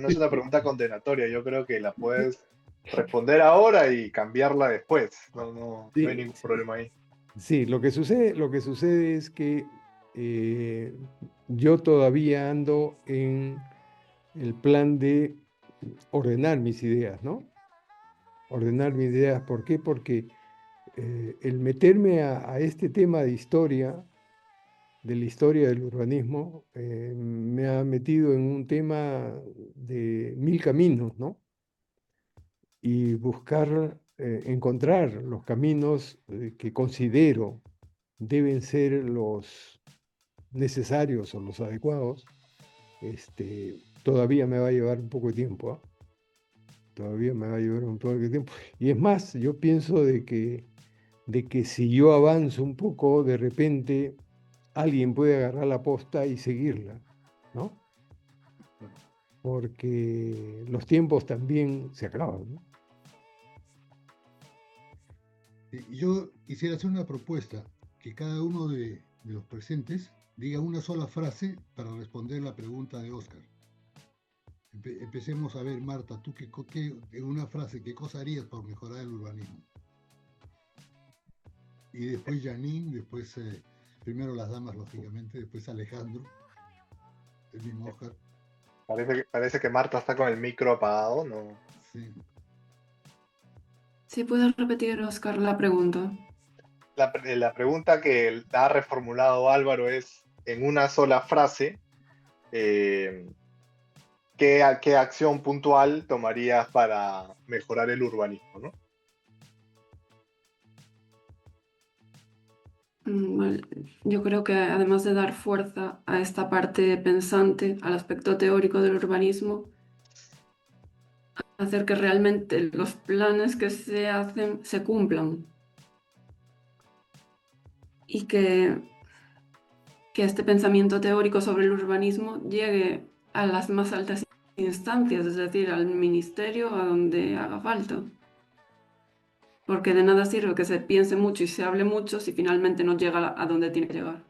es una pregunta condenatoria. Yo creo que la puedes responder ahora y cambiarla después. No hay sí, ningún problema ahí. sí, lo que sucede es que eh, yo todavía ando en el plan de ordenar mis ideas, ¿no? Ordenar mis ideas, ¿por qué? Porque el meterme a este tema de la historia del urbanismo, me ha metido en un tema de mil caminos, ¿no? Y buscar, encontrar los caminos que considero deben ser los necesarios o los adecuados, todavía me va a llevar un poco de tiempo, ¿ah? Todavía me va a llevar un poco de tiempo. Y es más, yo pienso de que si yo avanzo un poco, de repente alguien puede agarrar la posta y seguirla, ¿no? Porque los tiempos también se acaban, ¿no? Yo quisiera hacer una propuesta, que cada uno de los presentes diga una sola frase para responder la pregunta de Oscar. Empecemos a ver, Marta, tú en una frase, ¿qué cosa harías por mejorar el urbanismo? Y después Janine, después primero las damas, lógicamente, después Alejandro, el mismo Oscar. Parece que Marta está con el micro apagado, ¿no? Sí. Si puedes repetir, Oscar, la pregunta. La pregunta que ha reformulado Álvaro es, en una sola frase, eh, qué acción puntual tomarías para mejorar el urbanismo, ¿no? Vale. Yo creo que además de dar fuerza a esta parte pensante, al aspecto teórico del urbanismo, hacer que realmente los planes que se hacen se cumplan y que este pensamiento teórico sobre el urbanismo llegue a las más altas instancias, es decir, al ministerio, a donde haga falta. Porque de nada sirve que se piense mucho y se hable mucho si finalmente no llega a donde tiene que llegar.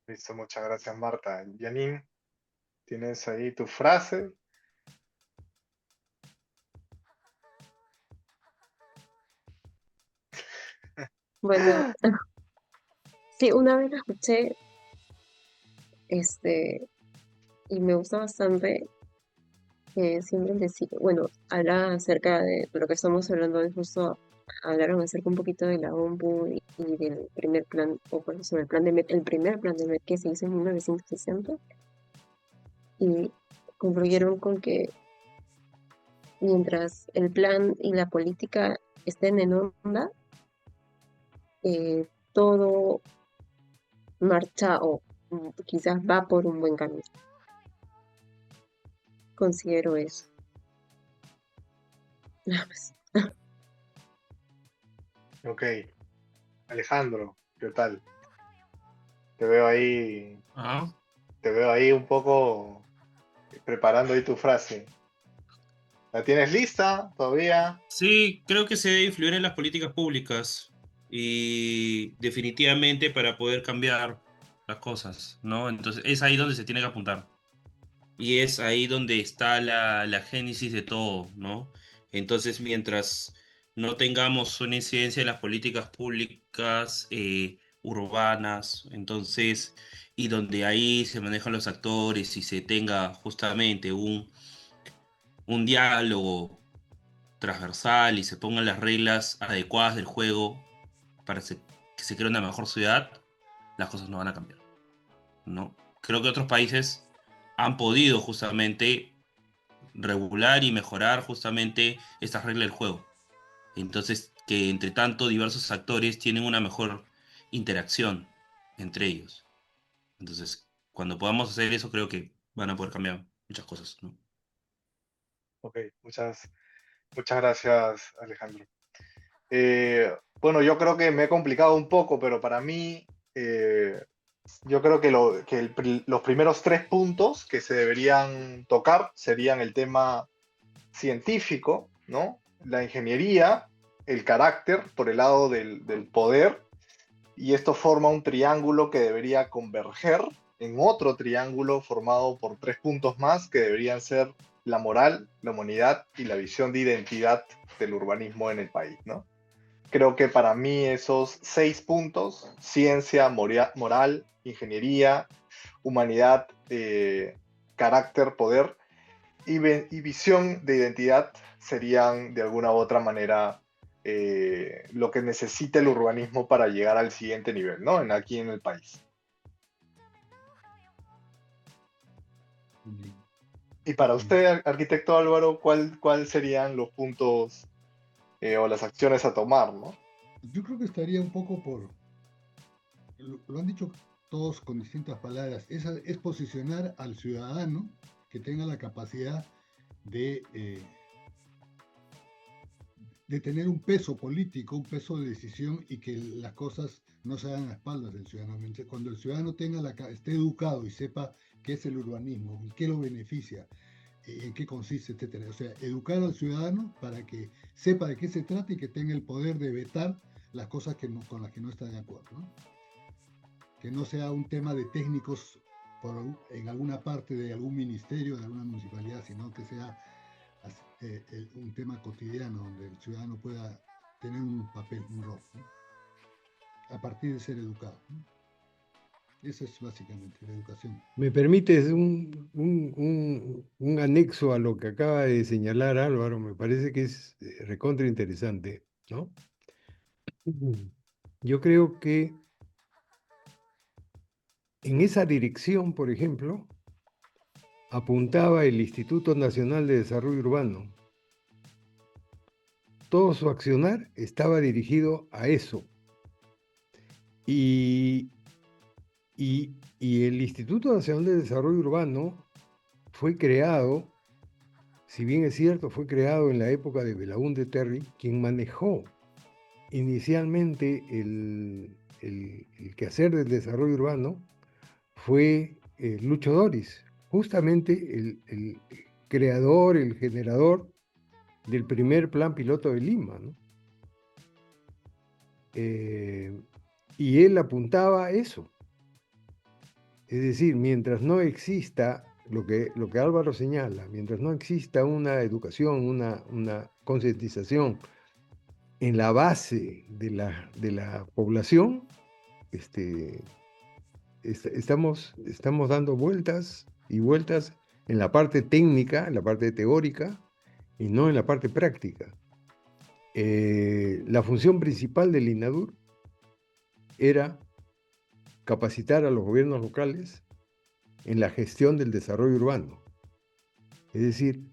Listo, muchas gracias, Marta. Janine, ¿tienes ahí tu frase? Bueno, sí, una vez la escuché, y me gusta bastante, que siempre decía, bueno, habla acerca de lo que estamos hablando hoy, justo hablaron acerca un poquito de la OMPU y del primer plan, o bueno, sobre el plan de el primer plan de MET que se hizo en 1960, y concluyeron con que mientras el plan y la política estén en onda, todo marcha o quizás va por un buen camino. Considero eso. Nada más. Ok. Alejandro, ¿qué tal? Te veo ahí, Ah, te veo ahí un poco preparando ahí tu frase. ¿La tienes lista todavía? sí, creo que se debe influir en las políticas públicas y definitivamente para poder cambiar las cosas, ¿no? Entonces es ahí donde se tiene que apuntar. y es ahí donde está la génesis de todo, ¿no? Entonces, mientras no tengamos una incidencia en las políticas públicas urbanas, entonces, y donde ahí se manejan los actores y se tenga justamente un diálogo transversal y se pongan las reglas adecuadas del juego para que se cree una mejor ciudad, las cosas no van a cambiar, ¿no? Creo que otros países han podido justamente regular y mejorar justamente estas reglas del juego. Entonces, que entre tanto diversos actores tienen una mejor interacción entre ellos. Entonces, cuando podamos hacer eso, creo que van a poder cambiar muchas cosas, ¿no? Ok, muchas gracias, Alejandro. Bueno, yo creo que me he complicado un poco, pero para mí, yo creo que, los primeros 3 puntos que se deberían tocar serían el tema científico, ¿no? La ingeniería, el carácter por el lado del poder, y esto forma un triángulo que debería converger en otro triángulo formado por 3 puntos más que deberían ser la moral, la humanidad y la visión de identidad del urbanismo en el país, ¿no? Creo que para mí esos 6 puntos, ciencia, moral, ingeniería, humanidad, carácter, poder y visión de identidad serían de alguna u otra manera lo que necesita el urbanismo para llegar al siguiente nivel, ¿no? Aquí en el país. Y para usted, arquitecto Álvaro, ¿cuál serían los puntos o las acciones a tomar, ¿no? Yo creo que estaría un poco lo han dicho todos con distintas palabras, es posicionar al ciudadano que tenga la capacidad de, eh, de tener un peso político, un peso de decisión y que las cosas no se hagan a espaldas del ciudadano. Cuando el ciudadano esté educado y sepa qué es el urbanismo y qué lo beneficia, en qué consiste, etcétera. O sea, educar al ciudadano para que sepa de qué se trata y que tenga el poder de vetar las cosas con las que no está de acuerdo, ¿no? Que no sea un tema de técnicos en alguna parte de algún ministerio, de alguna municipalidad, sino que sea un tema cotidiano donde el ciudadano pueda tener un papel, un rol, ¿no? A partir de ser educado, ¿no? Eso es básicamente la educación. ¿Me permites un anexo a lo que acaba de señalar Álvaro? Me parece que es recontra interesante, ¿no? Yo creo que en esa dirección, por ejemplo, apuntaba el Instituto Nacional de Desarrollo Urbano. Todo su accionar estaba dirigido a eso. Y el Instituto Nacional de Desarrollo Urbano fue creado, si bien es cierto, fue creado en la época de Belaúnde Terry, quien manejó inicialmente el quehacer del desarrollo urbano fue Lucho Doris, justamente el creador, el generador del primer plan piloto de Lima, ¿no? Y él apuntaba a eso. Es decir, mientras no exista lo que Álvaro señala, mientras no exista una educación, una concientización en la base de la población, estamos dando vueltas y vueltas en la parte técnica, en la parte teórica, y no en la parte práctica. La función principal del INADUR era capacitar a los gobiernos locales en la gestión del desarrollo urbano. Es decir,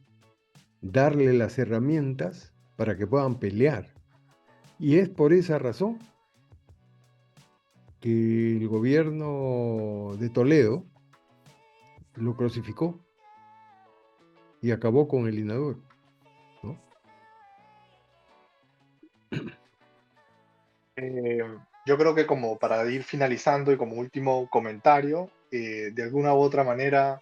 darle las herramientas para que puedan pelear. Y es por esa razón que el gobierno de Toledo lo crucificó y acabó con el INADUR, ¿no? Yo creo que como para ir finalizando y como último comentario, de alguna u otra manera,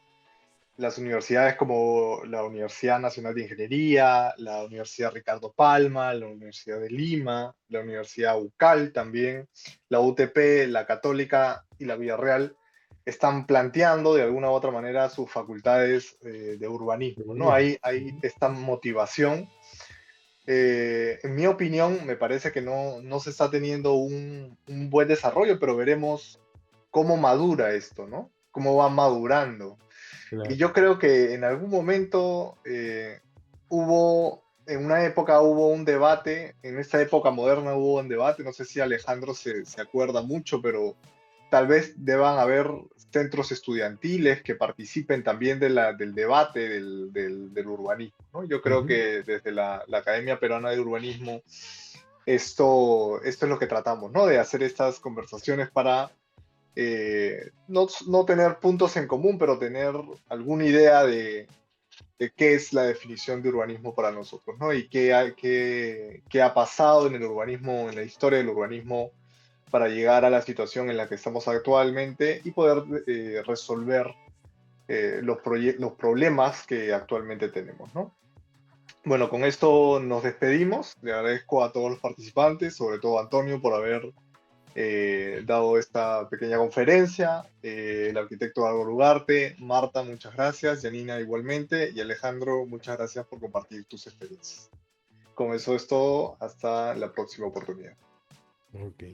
las universidades como la Universidad Nacional de Ingeniería, la Universidad Ricardo Palma, la Universidad de Lima, la Universidad UCAL también, la UTP, la Católica y la Villarreal, están planteando de alguna u otra manera sus facultades de urbanismo, ¿no? Hay esta motivación. En mi opinión, me parece que no se está teniendo un buen desarrollo, pero veremos cómo madura esto, ¿no? Cómo va madurando. Claro. Y yo creo que en algún momento en una época hubo un debate, en esta época moderna hubo un debate, no sé si Alejandro se acuerda mucho, pero tal vez deban haber centros estudiantiles que participen también del debate del urbanismo, ¿no? Yo creo Ujú. que desde la Academia Peruana de Urbanismo esto es lo que tratamos, ¿no? De hacer estas conversaciones para no tener puntos en común, pero tener alguna idea de qué es la definición de urbanismo para nosotros, ¿no? Y qué ha pasado en el urbanismo, en la historia del urbanismo, para llegar a la situación en la que estamos actualmente y poder resolver los problemas que actualmente tenemos, ¿no? Bueno, con esto nos despedimos. Le agradezco a todos los participantes, sobre todo a Antonio, por haber dado esta pequeña conferencia, el arquitecto Álvaro Ugarte, Marta, muchas gracias, Janina igualmente, y Alejandro, muchas gracias por compartir tus experiencias. Con eso es todo, hasta la próxima oportunidad. Ok.